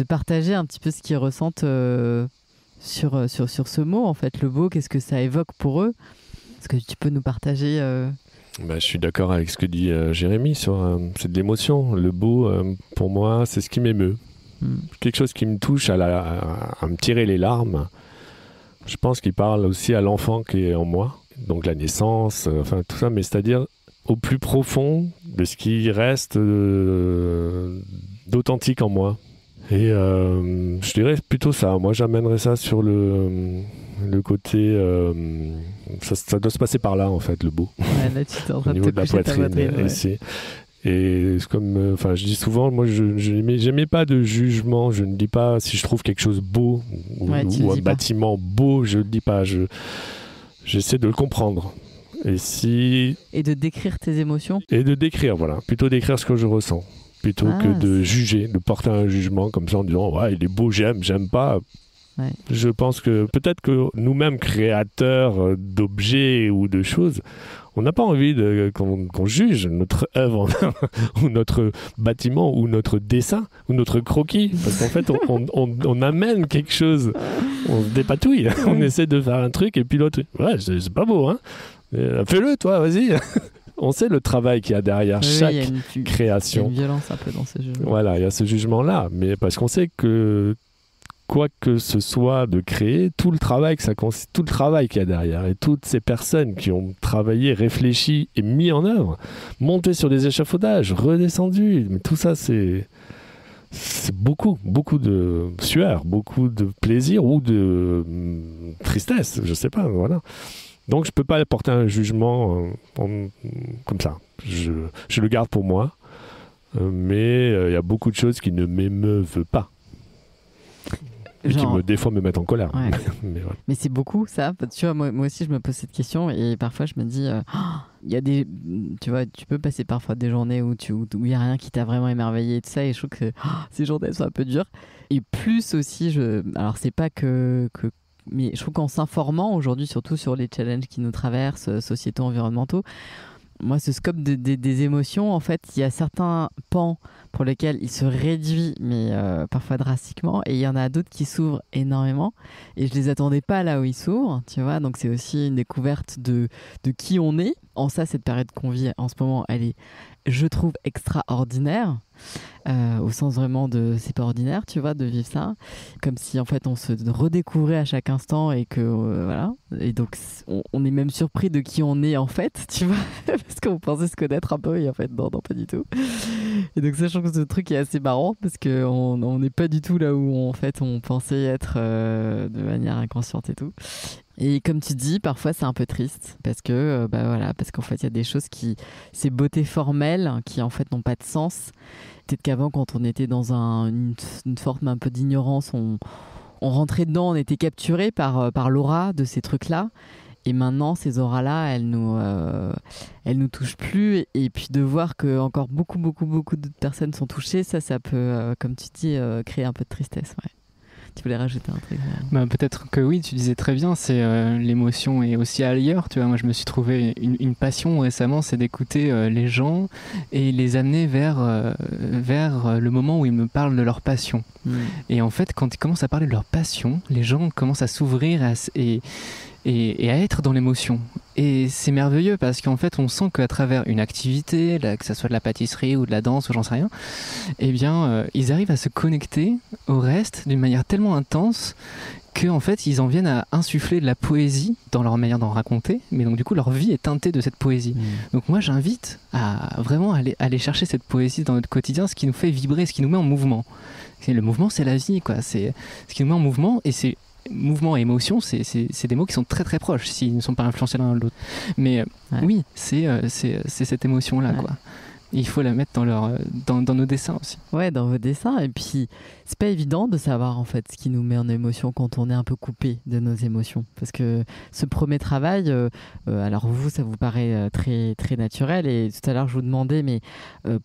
partager un petit peu ce qu'ils ressentent sur ce mot, en fait. Le beau, qu'est-ce que ça évoque pour eux? Est-ce que tu peux nous partager je suis d'accord avec ce que dit Jérémy sur c'est de l'émotion. Le beau, pour moi, c'est ce qui m'émeut. Quelque chose qui me touche à me tirer les larmes. Je pense qu'il parle aussi à l'enfant qui est en moi. Donc la naissance, tout ça, mais c'est-à-dire au plus profond de ce qui reste d'authentique en moi. Et je dirais plutôt ça. Moi, j'amènerais ça sur Le côté... ça doit se passer par là, en fait, le beau. Ouais, là, tu t'es en train Au niveau de la poitrine. Ouais. Et comme, je dis souvent, moi, je n'aimais pas de jugement. Je ne dis pas si je trouve quelque chose beau ou un bâtiment beau, je ne le dis pas. J'essaie de le comprendre. Et de décrire tes émotions. Et de décrire, voilà. Plutôt décrire ce que je ressens. Plutôt que de juger, de porter un jugement comme ça en disant « Ouais, il est beau, j'aime pas ». Ouais. Je pense que peut-être que nous-mêmes, créateurs d'objets ou de choses, on n'a pas envie qu'on juge notre œuvre ou notre bâtiment ou notre dessin ou notre croquis. Parce qu'en fait, on amène quelque chose, on se dépatouille, on essaie de faire un truc et puis l'autre, ouais, c'est pas beau, hein. Fais-le, toi, vas-y. On sait le travail qu'il y a derrière chaque création. Il y a une violence un peu dans ce jugement. Voilà, il y a ce jugement-là. Mais parce qu'on sait que quoi que ce soit de créer, tout le travail qu'il y a derrière et toutes ces personnes qui ont travaillé, réfléchi et mis en œuvre, monté sur des échafaudages, redescendu, mais tout ça c'est beaucoup de sueur, beaucoup de plaisir ou de tristesse, je sais pas, voilà. Donc je peux pas apporter un jugement comme ça. Je le garde pour moi, mais il y a beaucoup de choses qui ne m'émeuvent pas. Et qui des fois me mettent en colère. Ouais. Mais c'est beaucoup ça. Tu vois, moi aussi je me pose cette question et parfois je me dis, il y a tu vois, tu peux passer parfois des journées où il n'y a rien qui t'a vraiment émerveillé et tout ça, et je trouve que ces journées sont un peu dures. Et plus aussi, alors c'est pas que mais je trouve qu'en s'informant aujourd'hui, surtout sur les challenges qui nous traversent, sociétaux, environnementaux, moi, ce scope des émotions, en fait, il y a certains pans pour lesquels il se réduit, mais parfois drastiquement, et il y en a d'autres qui s'ouvrent énormément, et je les attendais pas là où ils s'ouvrent, tu vois, donc c'est aussi une découverte de qui on est. En ça, cette période qu'on vit en ce moment, elle est, je trouve, extraordinaire, au sens vraiment de c'est pas ordinaire, tu vois, de vivre ça, comme si en fait on se redécouvrait à chaque instant et que voilà, et donc on est même surpris de qui on est en fait, tu vois, parce qu'on pensait se connaître un peu et en fait non, pas du tout. Et donc ça, je trouve que ce truc est assez marrant parce qu'on n'est pas du tout là où en fait on pensait être de manière inconsciente et tout. Et comme tu dis, parfois c'est un peu triste parce que voilà, parce qu'en fait il y a des choses ces beautés formelles qui en fait n'ont pas de sens. Peut-être qu'avant, quand on était dans une forme un peu d'ignorance, on rentrait dedans, on était capturé par l'aura de ces trucs-là. Et maintenant, ces auras-là, elles nous touchent plus. Et puis de voir que encore beaucoup de personnes sont touchées, ça peut, comme tu dis, créer un peu de tristesse. Ouais. Tu voulais rajouter un truc? Peut-être que oui, tu disais très bien, c'est l'émotion est aussi ailleurs. Tu vois, moi je me suis trouvé une passion récemment, c'est d'écouter les gens et les amener vers le moment où ils me parlent de leur passion. Et en fait, quand ils commencent à parler de leur passion, les gens commencent à s'ouvrir et à être dans l'émotion. Et c'est merveilleux parce qu'en fait, on sent qu'à travers une activité, que ça soit de la pâtisserie ou de la danse ou j'en sais rien, eh bien, ils arrivent à se connecter au reste d'une manière tellement intense qu'en fait, ils en viennent à insuffler de la poésie dans leur manière d'en raconter, mais donc du coup, leur vie est teintée de cette poésie. Donc moi, j'invite à vraiment aller chercher cette poésie dans notre quotidien, ce qui nous fait vibrer, ce qui nous met en mouvement. Le mouvement, c'est la vie, quoi. C'est ce qui nous met en mouvement, et c'est mouvement et émotion, c'est des mots qui sont très très proches s'ils ne sont pas influencés l'un l'autre. Mais oui, c'est cette émotion-là, quoi. Il faut la mettre dans nos dessins aussi. Ouais, dans vos dessins. Et puis, c'est pas évident de savoir en fait ce qui nous met en émotion quand on est un peu coupé de nos émotions. Parce que ce premier travail, alors vous, ça vous paraît très, très naturel. Et tout à l'heure, je vous demandais, mais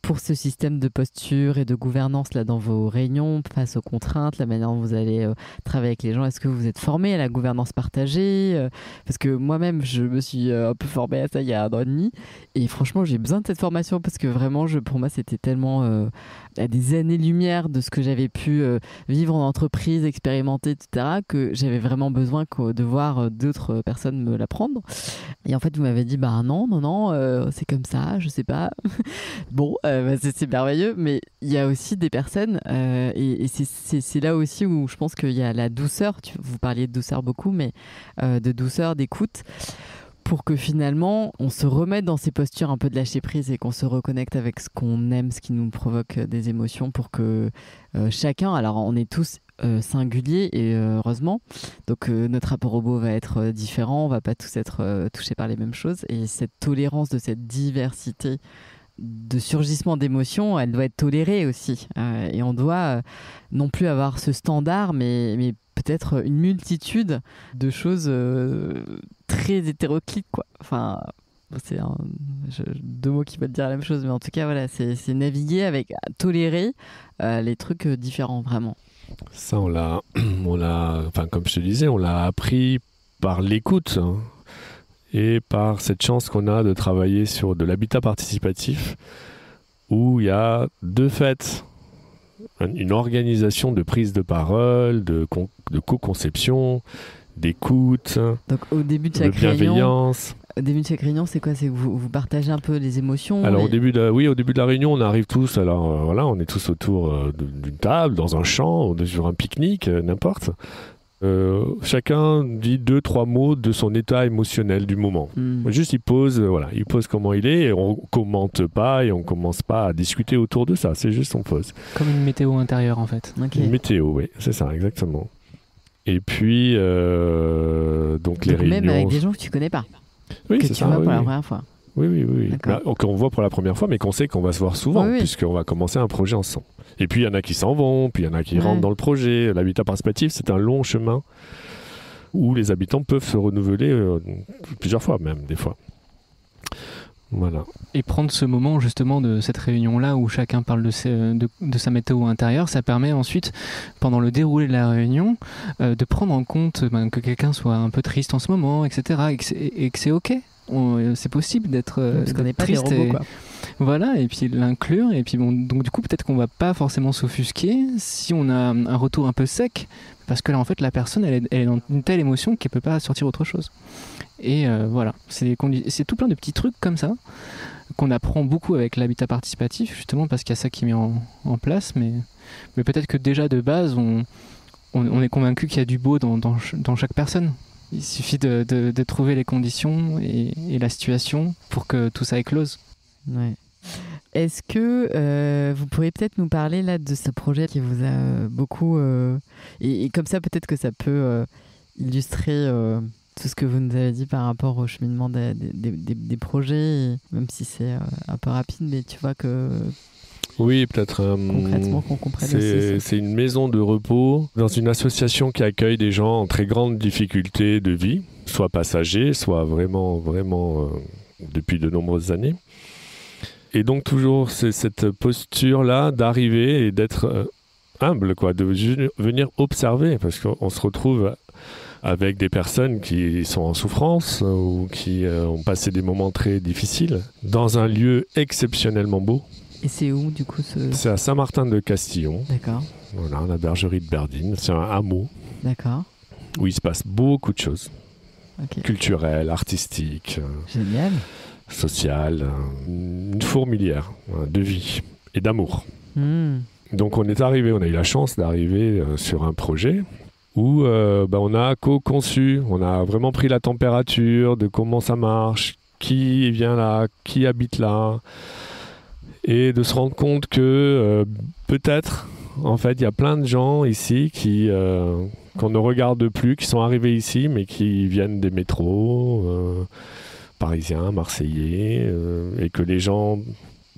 pour ce système de posture et de gouvernance là dans vos réunions, face aux contraintes, la manière dont vous allez travailler avec les gens, est-ce que vous êtes formé à la gouvernance partagée? Parce que moi-même, je me suis un peu formée à ça il y a 1 an et demi. Et franchement, j'ai besoin de cette formation parce que vraiment, pour moi, c'était tellement à des années-lumière de ce que j'avais pu vivre en entreprise, expérimenter, etc., que j'avais vraiment besoin de voir d'autres personnes me l'apprendre. Et en fait, vous m'avez dit, non, c'est comme ça, je sais pas. Bon, c'est merveilleux, mais il y a aussi des personnes, et c'est là aussi où je pense qu'il y a la douceur, vous parliez de douceur beaucoup, mais de douceur, d'écoute, pour que finalement on se remette dans ces postures un peu de lâcher prise et qu'on se reconnecte avec ce qu'on aime, ce qui nous provoque des émotions, pour que chacun, alors on est tous singuliers et heureusement, donc notre rapport au beau va être différent, on va pas tous être touchés par les mêmes choses, et cette tolérance de cette diversité de surgissement d'émotions, elle doit être tolérée aussi, et on doit non plus avoir ce standard, mais peut-être une multitude de choses très hétéroclites, quoi. Enfin, c'est deux mots qui veulent dire la même chose, mais en tout cas, voilà, c'est naviguer avec, tolérer les trucs différents, vraiment. Ça, enfin, comme je te disais, on l'a appris par l'écoute, hein, et par cette chance qu'on a de travailler sur de l'habitat participatif, où il y a de fait une organisation de prise de parole, de co-conception, d'écoute, donc, au début de de bienveillance. Au début de chaque réunion, c'est quoi? C'est que vous partagez un peu les émotions? Alors, au début de la réunion, on arrive tous, alors voilà, on est tous autour d'une table, dans un champ, sur un pique-nique, n'importe. Chacun dit 2-3 mots de son état émotionnel du moment. Juste, il pose comment il est, et on commente pas, et on commence pas à discuter autour de ça. C'est juste, on pose. Comme une météo intérieure, en fait. Okay. Une météo, oui, c'est ça, exactement. Et puis, donc les réunions... Même avec des gens que tu connais pas. Oui, que c'est tu ça, vois oui, pour la oui. première fois. Oui. D'accord. Là, qu'on voit pour la première fois, mais qu'on sait qu'on va se voir souvent, Oui. puisqu'on va commencer un projet ensemble. Et puis, il y en a qui s'en vont, puis il y en a qui rentrent dans le projet. L'habitat participatif, c'est un long chemin où les habitants peuvent se renouveler plusieurs fois, même, des fois. Voilà. Et prendre ce moment, justement, de cette réunion-là, où chacun parle de sa météo intérieure, ça permet ensuite, pendant le déroulé de la réunion, de prendre en compte que quelqu'un soit un peu triste en ce moment, etc., et que c'est OK. C'est possible d'être parce qu'on n'est pas triste des robots, quoi. Voilà, et puis l'inclure, et puis bon, donc du coup peut-être qu'on va pas forcément s'offusquer si on a un retour un peu sec, parce que là en fait la personne elle est dans une telle émotion qu'elle peut pas sortir autre chose. Et voilà, c'est tout plein de petits trucs comme ça qu'on apprend beaucoup avec l'habitat participatif, justement parce qu'il y a ça qui est mis en place, mais peut-être que déjà de base on est convaincu qu'il y a du beau dans chaque personne. Il suffit de trouver les conditions et la situation pour que tout ça éclose. Ouais. Est-ce que vous pourriez peut-être nous parler là de ce projet qui vous a beaucoup... et comme ça, peut-être que ça peut illustrer tout ce que vous nous avez dit par rapport au cheminement des projets, même si c'est un peu rapide, mais tu vois que... Oui, peut-être. Concrètement, qu'on comprenne aussi. C'est une maison de repos dans une association qui accueille des gens en très grande difficulté de vie, soit passagers, soit vraiment depuis de nombreuses années. Et donc toujours c'est cette posture-là d'arriver et d'être humble, quoi, de venir observer, parce qu'on se retrouve avec des personnes qui sont en souffrance ou qui ont passé des moments très difficiles dans un lieu exceptionnellement beau. Et c'est où, du coup C'est à Saint-Martin-de-Castillon. D'accord. Voilà, la bergerie de Berdine. C'est un hameau. D'accord. Où il se passe beaucoup de choses. Okay. Culturelles, artistiques. Génial. Sociales. Une fourmilière de vie et d'amour. Donc on a eu la chance d'arriver sur un projet où on a co-conçu, on a vraiment pris la température de comment ça marche, qui vient là, qui habite là. Et de se rendre compte que peut-être, en fait, il y a plein de gens ici qu'on ne regarde plus, qui sont arrivés ici, mais qui viennent des métros parisiens, marseillais, et que les gens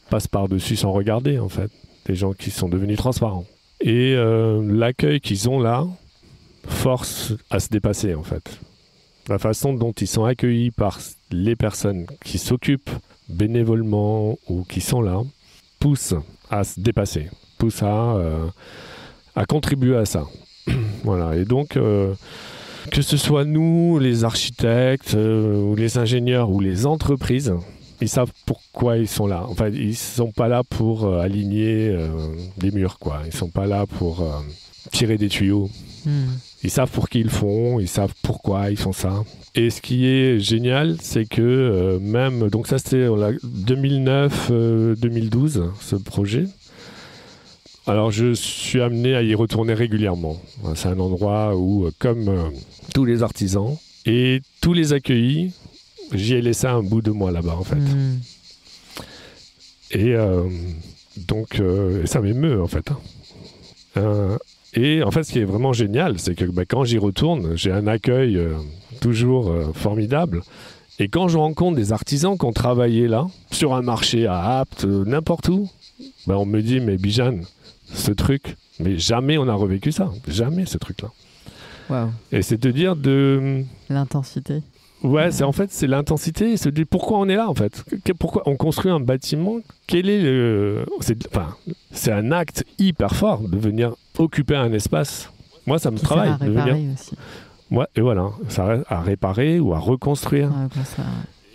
passent par-dessus sans regarder, en fait. Des gens qui sont devenus transparents. Et l'accueil qu'ils ont là force à se dépasser, en fait. La façon dont ils sont accueillis par les personnes qui s'occupent bénévolement ou qui sont là, pousse à se dépasser, pousse à contribuer à ça. Voilà. Et donc, que ce soit nous, les architectes, ou les ingénieurs, ou les entreprises, ils savent pourquoi ils sont là. Enfin, ils ne sont pas là pour aligner des murs, quoi. Ils ne sont pas là pour tirer des tuyaux. Ils savent pour qui ils font, ils savent pourquoi ils font ça. Et ce qui est génial, c'est que même... Donc ça, c'était 2009-2012, ce projet. Alors, je suis amené à y retourner régulièrement. C'est un endroit où, comme tous les artisans et tous les accueillis, j'y ai laissé un bout de moi là-bas, en fait. Et donc, ça m'émeut, en fait. Et en fait, ce qui est vraiment génial, c'est que quand j'y retourne, j'ai un accueil toujours formidable. Et quand je rencontre des artisans qui ont travaillé là, sur un marché à Apt, n'importe où, on me dit, mais Bijan, ce truc, mais jamais on a revécu ça. Jamais ce truc-là. Wow. Et c'est de dire de... L'intensité. Ouais, c'est l'intensité et se dire pourquoi on est là, en fait. Pourquoi on construit un bâtiment. Quel est le... C'est un acte hyper fort de venir occuper un espace. Moi, ça me travaille. Ça va réparer aussi. Ouais, et voilà, ça reste à réparer ou à reconstruire.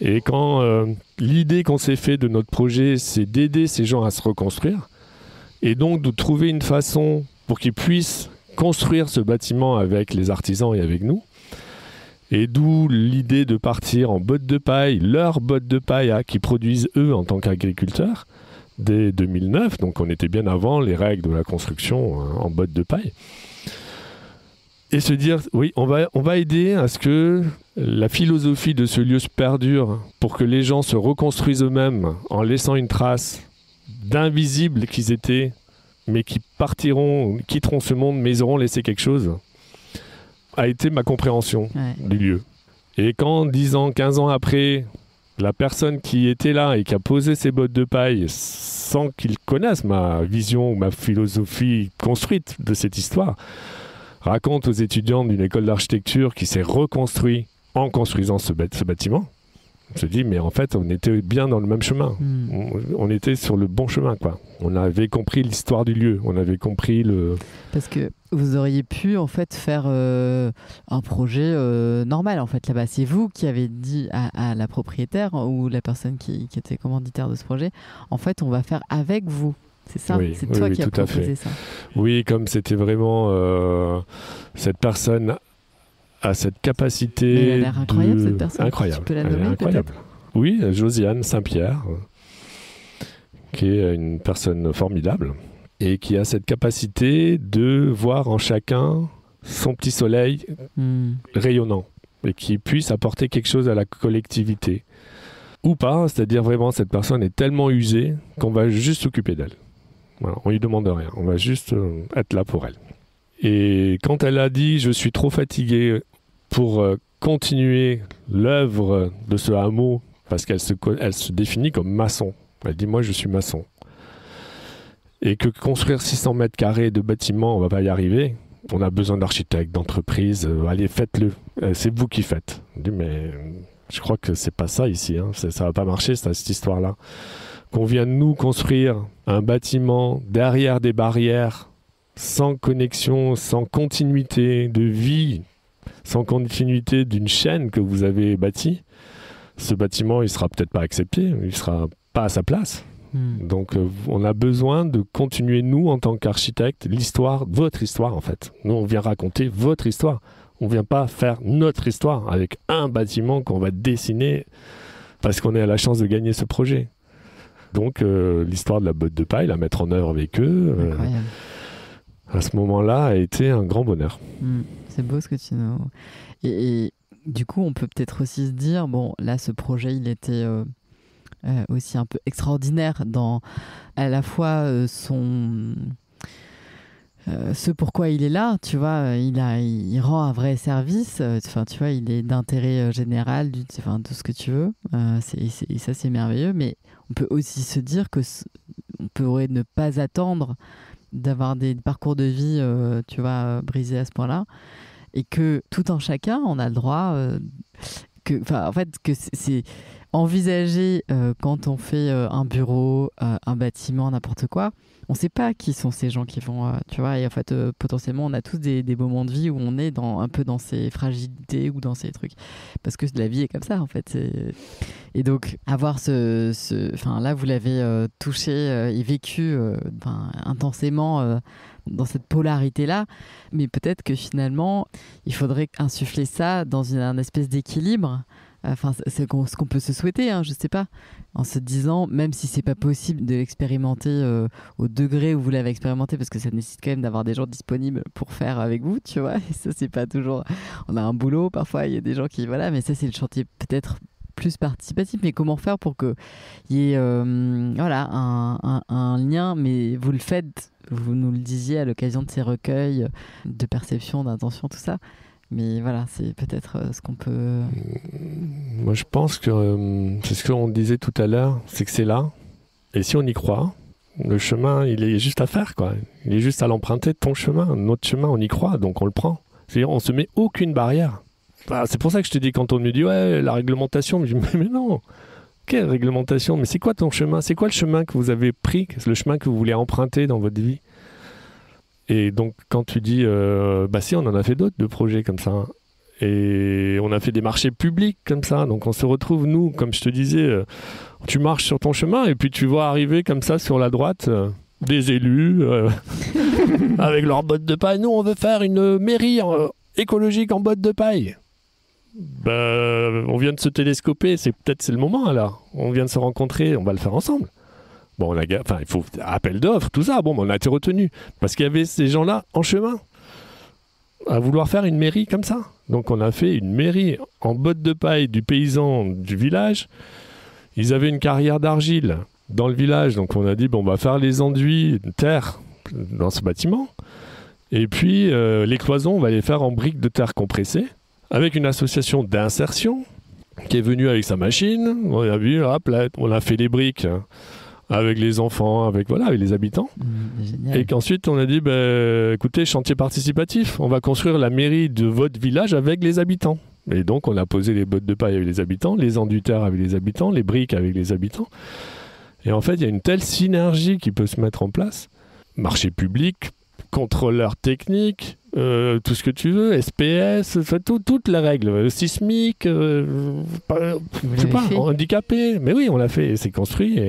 Et quand l'idée qu'on s'est fait de notre projet, c'est d'aider ces gens à se reconstruire, et donc de trouver une façon pour qu'ils puissent construire ce bâtiment avec les artisans et avec nous, et d'où l'idée de partir en bottes de paille, leurs bottes de paille qu'ils produisent eux en tant qu'agriculteurs, dès 2009, donc on était bien avant les règles de la construction en bottes de paille. Et se dire, oui, on va aider à ce que la philosophie de ce lieu se perdure pour que les gens se reconstruisent eux-mêmes en laissant une trace d'invisibles qu'ils étaient, mais qui quitteront ce monde, mais ils auront laissé quelque chose, a été ma compréhension du lieu. Et quand 10 ans, 15 ans après, la personne qui était là et qui a posé ses bottes de paille sans qu'il connaisse ma vision ou ma philosophie construite de cette histoire, raconte aux étudiants d'une école d'architecture qui s'est reconstruit en construisant ce bâtiment, on se dit, mais en fait, on était bien dans le même chemin. On était sur le bon chemin, quoi. On avait compris l'histoire du lieu, on avait compris le... Parce que vous auriez pu, en fait, faire un projet normal, en fait, là-bas. C'est vous qui avez dit à la propriétaire ou la personne qui était commanditaire de ce projet, en fait, on va faire avec vous. C'est ça, oui, c'est toi qui as proposé ça. Oui, comme c'était vraiment cette personne a cette capacité. Mais elle a l'air incroyable, cette personne. Incroyable. Tu peux la nommer, incroyable. Oui, Josiane Saint-Pierre, qui est une personne formidable et qui a cette capacité de voir en chacun son petit soleil rayonnant et qui puisse apporter quelque chose à la collectivité. Ou pas, c'est-à-dire vraiment cette personne est tellement usée qu'on va juste s'occuper d'elle. Voilà, on lui demande rien, on va juste être là pour elle. Et quand elle a dit « je suis trop fatiguée pour continuer l'œuvre de ce hameau », parce qu'elle se définit comme maçon. Elle dit « moi je suis maçon ». Et que construire 600 mètres carrés de bâtiments, on ne va pas y arriver. On a besoin d'architectes, d'entreprises, allez faites-le, c'est vous qui faites. Je dis « mais je crois que c'est pas ça ici, hein. Ça va pas marcher cette histoire-là. Qu'on vient de nous construire un bâtiment derrière des barrières, sans connexion, sans continuité de vie, sans continuité d'une chaîne que vous avez bâtie, ce bâtiment, il sera peut-être pas accepté, il sera pas à sa place. Donc, on a besoin de continuer, nous, en tant qu'architectes, l'histoire, votre histoire, en fait. Nous, on vient raconter votre histoire. On ne vient pas faire notre histoire avec un bâtiment qu'on va dessiner parce qu'on a la chance de gagner ce projet. Donc, l'histoire de la botte de paille, la mettre en œuvre avec eux, à ce moment-là, a été un grand bonheur. C'est beau ce que tu nous... Et du coup, on peut peut-être aussi se dire, bon, là, ce projet, il était aussi un peu extraordinaire dans à la fois ce pourquoi il est là, tu vois, il rend un vrai service, enfin, tu vois, il est d'intérêt général, de ce que tu veux, et ça c'est merveilleux, mais on peut aussi se dire que on pourrait ne pas attendre d'avoir des parcours de vie, tu vois, brisés à ce point-là, et que tout un chacun, on a le droit, en fait, que c'est envisager quand on fait un bureau, un bâtiment, n'importe quoi, on ne sait pas qui sont ces gens qui vont, tu vois, et en fait, potentiellement, on a tous des moments de vie où on est un peu dans ces fragilités ou dans ces trucs, parce que la vie est comme ça, en fait. Et donc, avoir là, vous l'avez touché et vécu intensément dans cette polarité-là, mais peut-être que finalement, il faudrait insuffler ça dans un espèce d'équilibre. Enfin, c'est ce qu'on peut se souhaiter, hein, je sais pas, en se disant, même si c'est pas possible de l'expérimenter au degré où vous l'avez expérimenté, parce que ça nécessite quand même d'avoir des gens disponibles pour faire avec vous, tu vois, et ça c'est pas toujours, on a un boulot, parfois il y a des gens qui, voilà, mais ça c'est le chantier peut-être plus participatif. Mais comment faire pour qu'il y ait voilà, un lien, mais vous le faites, vous nous le disiez à l'occasion de ces recueils de perception, d'intention, tout ça. Mais voilà, c'est peut-être ce qu'on peut... Moi, je pense que c'est ce qu'on disait tout à l'heure, c'est que c'est là. Et si on y croit, le chemin, il est juste à faire, quoi. Il est juste à l'emprunter, ton chemin. Notre chemin, on y croit, donc on le prend. C'est-à-dire, on se met aucune barrière. Bah, c'est pour ça que je te dis, quand on me dit, ouais, la réglementation, mais je me dis, mais non, quelle réglementation? Mais c'est quoi ton chemin? C'est quoi le chemin que vous avez pris? Le chemin que vous voulez emprunter dans votre vie? Et donc, quand tu dis, bah si, on en a fait d'autres de projets comme ça. Et on a fait des marchés publics comme ça. Donc, on se retrouve, nous, comme je te disais, tu marches sur ton chemin et puis tu vois arriver comme ça sur la droite des élus avec leurs bottes de paille. Nous, on veut faire une mairie écologique en bottes de paille. On vient de se télescoper, c'est le moment alors. On vient de se rencontrer, on va le faire ensemble. Bon, il faut appel d'offres, tout ça. Bon, on a été retenu parce qu'il y avait ces gens-là en chemin à vouloir faire une mairie comme ça. Donc, on a fait une mairie en bottes de paille du paysan du village. Ils avaient une carrière d'argile dans le village, donc on a dit bon, on va faire les enduits de terre dans ce bâtiment. Et puis les cloisons, on va les faire en briques de terre compressées, avec une association d'insertion qui est venue avec sa machine. On a vu, hop, là, on a fait les briques avec les enfants, avec les habitants. Et qu'ensuite, on a dit, écoutez, chantier participatif, on va construire la mairie de votre village avec les habitants. Et donc, on a posé les bottes de paille avec les habitants, les enduits de terre avec les habitants, les briques avec les habitants. Et en fait, il y a une telle synergie qui peut se mettre en place. Marché public, contrôleur technique, tout ce que tu veux, SPS, toutes les règles, sismique, je sais pas, handicapé. Mais oui, on l'a fait, et c'est construit.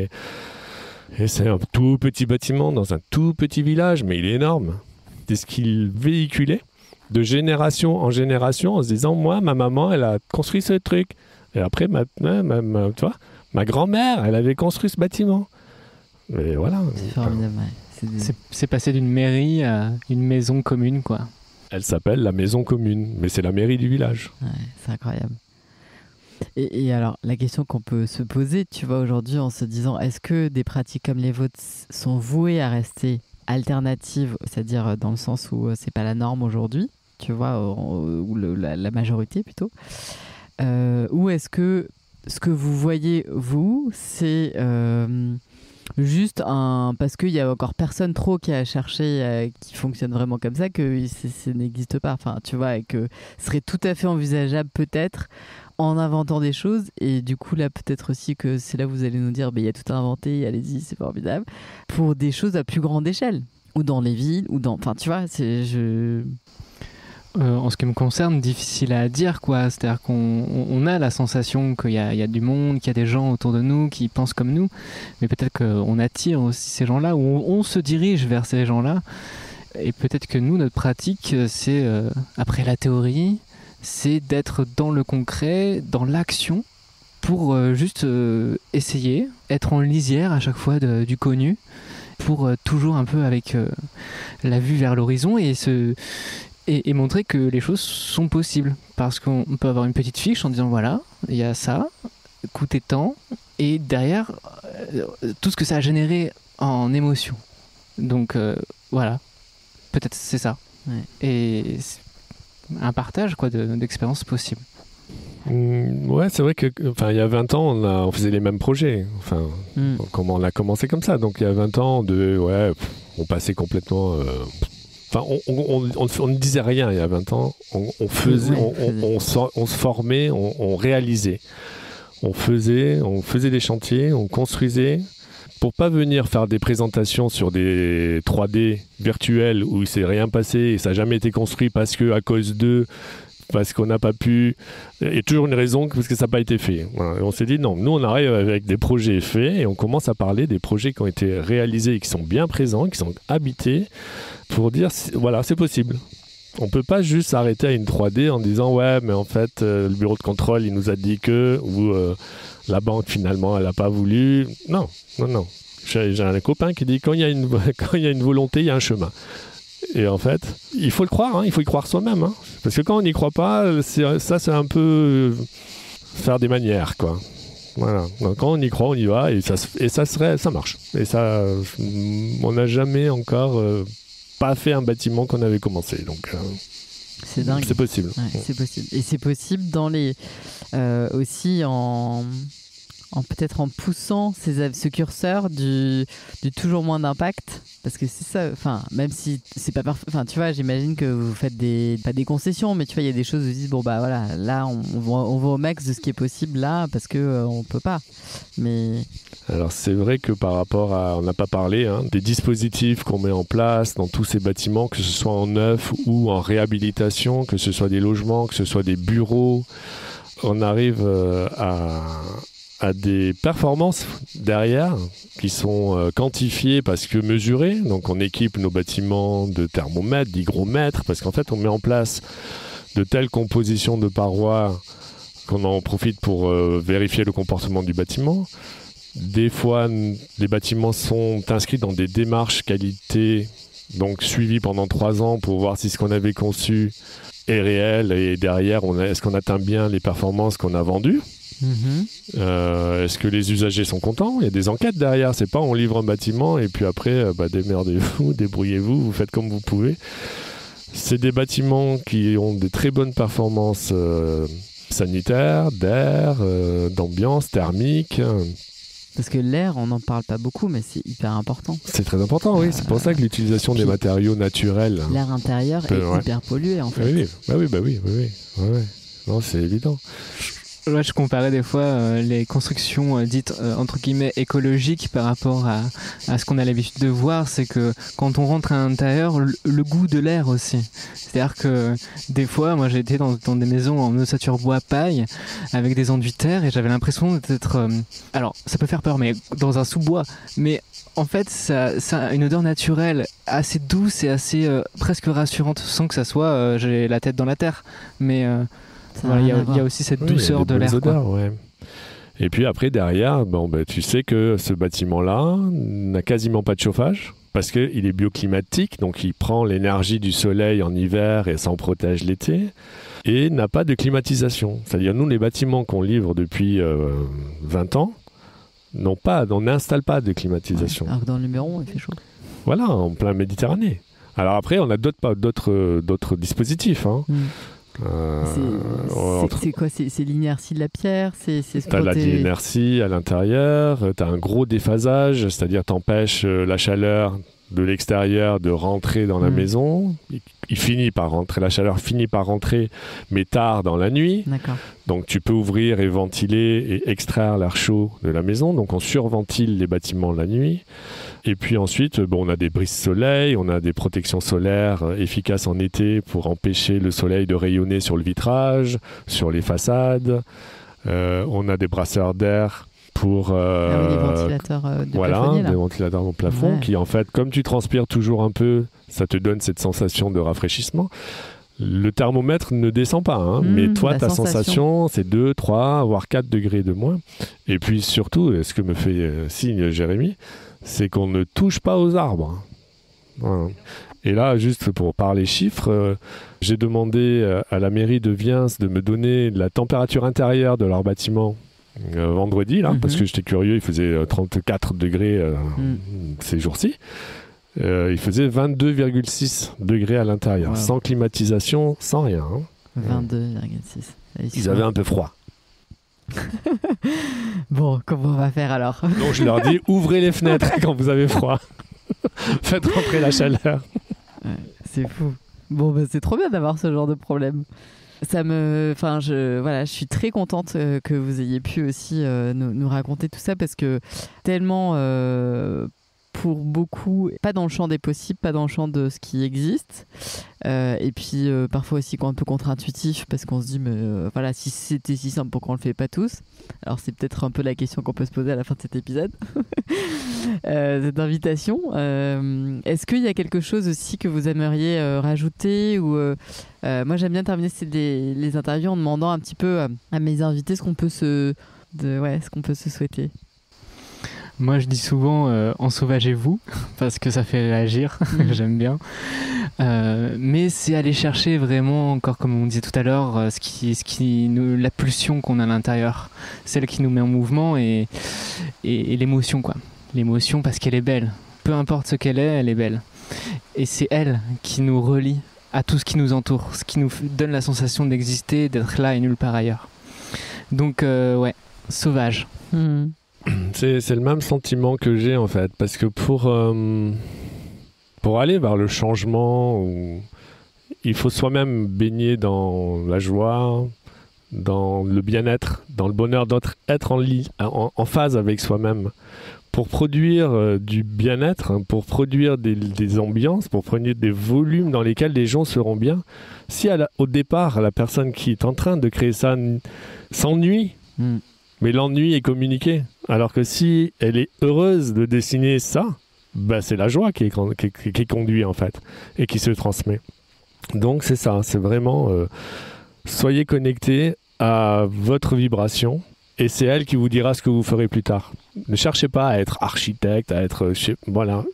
Et c'est un tout petit bâtiment dans un tout petit village, mais il est énorme. C'est ce qu'il véhiculait de génération en génération en se disant, moi, ma maman, elle a construit ce truc. Et après, tu vois, ma grand-mère, elle avait construit ce bâtiment. Et voilà. C'est formidable, ouais. C'est passé d'une mairie à une maison commune, quoi. Elle s'appelle la maison commune, mais c'est la mairie du village. Ouais, c'est incroyable. Et alors, la question qu'on peut se poser, tu vois, aujourd'hui, en se disant, est-ce que des pratiques comme les vôtres sont vouées à rester alternatives, c'est-à-dire dans le sens où c'est pas la norme aujourd'hui, tu vois, ou la majorité plutôt, ou est-ce que ce que vous voyez, vous, c'est juste parce qu'il y a encore personne trop qui a cherché, qui fonctionne vraiment comme ça, que ça n'existe pas, enfin, tu vois, et que ce serait tout à fait envisageable peut-être en inventant des choses, et du coup là peut-être aussi que c'est là où vous allez nous dire il y a tout à inventer, allez-y, c'est formidable, pour des choses à plus grande échelle, ou dans les villes, ou dans, enfin tu vois, en ce qui me concerne, difficile à dire, quoi. C'est-à-dire qu'on a la sensation qu'il y a du monde, qu'il y a des gens autour de nous qui pensent comme nous, mais peut-être qu'on attire aussi ces gens-là, ou on se dirige vers ces gens-là, et peut-être que nous, notre pratique, c'est, après la théorie, c'est d'être dans le concret, dans l'action, pour juste essayer, être en lisière à chaque fois du connu, pour toujours un peu avec la vue vers l'horizon, et montrer que les choses sont possibles. Parce qu'on peut avoir une petite fiche en disant voilà, il y a ça, coûter tant, et derrière, tout ce que ça a généré en émotion. Donc voilà, peut-être c'est ça. Ouais. Et un partage d'expériences possibles. Ouais, c'est vrai que il y a 20 ans, on faisait les mêmes projets. Comment on a commencé comme ça. Donc il y a 20 ans, on passait complètement... on ne disait rien il y a 20 ans. On faisait, on se formait, on réalisait. On faisait des chantiers, on construisait. Pour pas venir faire des présentations sur des 3D virtuels où il s'est rien passé et ça n'a jamais été construit parce qu'on n'a pas pu. Il y a toujours une raison parce que ça n'a pas été fait. Voilà. Et on s'est dit non, nous on arrive avec des projets faits et on commence à parler des projets qui ont été réalisés et qui sont bien présents, qui sont habités, pour dire voilà, c'est possible. On ne peut pas juste s'arrêter à une 3D en disant ouais, mais en fait, le bureau de contrôle il nous a dit que, ou la banque finalement elle n'a pas voulu. Non. J'ai un copain qui dit quand il y a une volonté, il y a un chemin. Et en fait, il faut le croire, il faut y croire soi-même. Parce que quand on n'y croit pas, c'est un peu... faire des manières, quoi. Voilà. Donc, quand on y croit, on y va et ça marche. Et ça, on n'a jamais encore pas fait un bâtiment qu'on avait commencé. Donc, c'est dingue. C'est possible. Ouais, c'est possible. Et c'est possible dans les aussi peut-être en poussant ce curseur du toujours moins d'impact, parce que c'est ça, enfin, même si c'est pas parfait, enfin, tu vois, j'imagine que vous faites pas des concessions, mais tu vois, il y a des choses où vous dites, bon, bah voilà, là, on va au max de ce qui est possible là, parce que on peut pas. Mais... Alors, c'est vrai que par rapport à, on n'a pas parlé, des dispositifs qu'on met en place dans tous ces bâtiments, que ce soit en neuf ou en réhabilitation, que ce soit des logements, que ce soit des bureaux, on arrive à des performances derrière qui sont quantifiées parce que mesurées. Donc on équipe nos bâtiments de thermomètres, d'hygromètres, parce qu'en fait on met en place de telles compositions de parois qu'on en profite pour vérifier le comportement du bâtiment. Des fois, les bâtiments sont inscrits dans des démarches qualité, donc suivies pendant 3 ans pour voir si ce qu'on avait conçu est réel et derrière, est-ce qu'on atteint bien les performances qu'on a vendues. Est-ce que les usagers sont contents? Il y a des enquêtes derrière, c'est pas on livre un bâtiment et puis après démerdez-vous, débrouillez-vous, vous faites comme vous pouvez. C'est des bâtiments qui ont de très bonnes performances sanitaires, d'air, d'ambiance, thermique. Parce que l'air, on n'en parle pas beaucoup, mais c'est hyper important. C'est très important, oui. C'est pour ça que l'utilisation des matériaux naturels... L'air intérieur est hyper pollué, en fait. Oui. Ouais. Non, c'est évident. Là, je comparais des fois les constructions dites entre guillemets écologiques par rapport à ce qu'on a l'habitude de voir. C'est que quand on rentre à l'intérieur, le goût de l'air aussi. C'est-à-dire que des fois, moi j'ai été dans des maisons en ossature bois paille avec des enduits de terre et j'avais l'impression d'être... alors, ça peut faire peur, mais dans un sous-bois. Mais en fait, ça a une odeur naturelle assez douce et assez presque rassurante, sans que ça soit j'ai la tête dans la terre. Mais... voilà, il y a aussi cette douceur de l'air. Odeurs, ouais. Et puis après, derrière, tu sais que ce bâtiment-là n'a quasiment pas de chauffage parce qu'il est bioclimatique, donc il prend l'énergie du soleil en hiver et s'en protège l'été, et n'a pas de climatisation. C'est-à-dire, nous, les bâtiments qu'on livre depuis 20 ans, on n'installe pas de climatisation. Ouais, alors que dans le Luberon, il fait chaud. Voilà, en plein Méditerranée. Alors après, on a d'autres dispositifs, c'est quoi? C'est l'inertie de la pierre? T'as l'inertie à l'intérieur, t'as un gros déphasage, c'est-à-dire t'empêches la chaleur de l'extérieur de rentrer dans la maison. La chaleur finit par rentrer, mais tard dans la nuit. D'accord. Donc tu peux ouvrir et ventiler et extraire l'air chaud de la maison. Donc on surventile les bâtiments la nuit. Et puis ensuite, on a des brises-soleil, on a des protections solaires efficaces en été pour empêcher le soleil de rayonner sur le vitrage, sur les façades. On a des brasseurs d'air pour... des ventilateurs de plafonnier, là. Des ventilateurs au plafond qui, en fait, comme tu transpires toujours un peu, ça te donne cette sensation de rafraîchissement. Le thermomètre ne descend pas, mais toi, ta sensation, c'est 2, 3, voire 4 degrés de moins. Et puis surtout, ce que me fait signe Jérémy, c'est qu'on ne touche pas aux arbres. Voilà. Et là, juste pour parler chiffres, j'ai demandé à la mairie de Viens de me donner la température intérieure de leur bâtiment vendredi, là, parce que j'étais curieux, il faisait 34 degrés ces jours-ci. Il faisait 22,6 degrés à l'intérieur, sans climatisation, sans rien. 22,6. Ils avaient un peu froid. Bon, comment on va faire alors? Donc je leur dis, ouvrez les fenêtres quand vous avez froid. Faites rentrer la chaleur. Ouais, c'est fou. Bon, c'est trop bien d'avoir ce genre de problème. Je suis très contente que vous ayez pu aussi nous raconter tout ça, parce que tellement pour beaucoup, pas dans le champ des possibles, pas dans le champ de ce qui existe, et puis parfois aussi un peu contre-intuitif, parce qu'on se dit mais si c'était si simple, pourquoi on le fait pas tous? Alors c'est peut-être un peu la question qu'on peut se poser à la fin de cet épisode. Cette invitation, est-ce qu'il y a quelque chose aussi que vous aimeriez rajouter, ou moi j'aime bien terminer les interviews en demandant un petit peu à mes invités ce qu'on peut se souhaiter. Moi, je dis souvent ensauvagez-vous, parce que ça fait réagir, j'aime bien. Mais c'est aller chercher vraiment, encore comme on disait tout à l'heure, la pulsion qu'on a à l'intérieur, celle qui nous met en mouvement et l'émotion, quoi. L'émotion parce qu'elle est belle. Peu importe ce qu'elle est, elle est belle. Et c'est elle qui nous relie à tout ce qui nous entoure, ce qui nous donne la sensation d'exister, d'être là et nulle part ailleurs. Donc ouais, sauvage. C'est le même sentiment que j'ai en fait, parce que pour aller vers le changement, il faut soi-même baigner dans la joie, dans le bien-être, dans le bonheur d'être en phase avec soi-même. Pour produire du bien-être, pour produire des ambiances, pour produire des volumes dans lesquels les gens seront bien, si au départ, la personne qui est en train de créer ça s'ennuie, mais l'ennui est communiqué. Alors que si elle est heureuse de dessiner ça, bah c'est la joie qui conduit en fait, et qui se transmet. Donc c'est ça, c'est vraiment soyez connectés à votre vibration, et c'est elle qui vous dira ce que vous ferez plus tard. Ne cherchez pas à être architecte, à être... Voilà.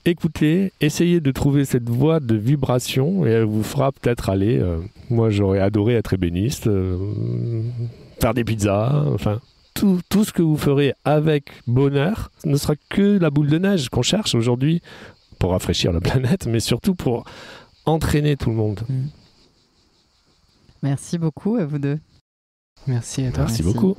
Écoutez, essayez de trouver cette voie de vibration, et elle vous fera peut-être aller... moi j'aurais adoré être ébéniste, faire des pizzas, enfin... Tout ce que vous ferez avec bonheur ne sera que la boule de neige qu'on cherche aujourd'hui pour rafraîchir la planète, mais surtout pour entraîner tout le monde. Merci beaucoup à vous deux. Merci à toi. Merci beaucoup.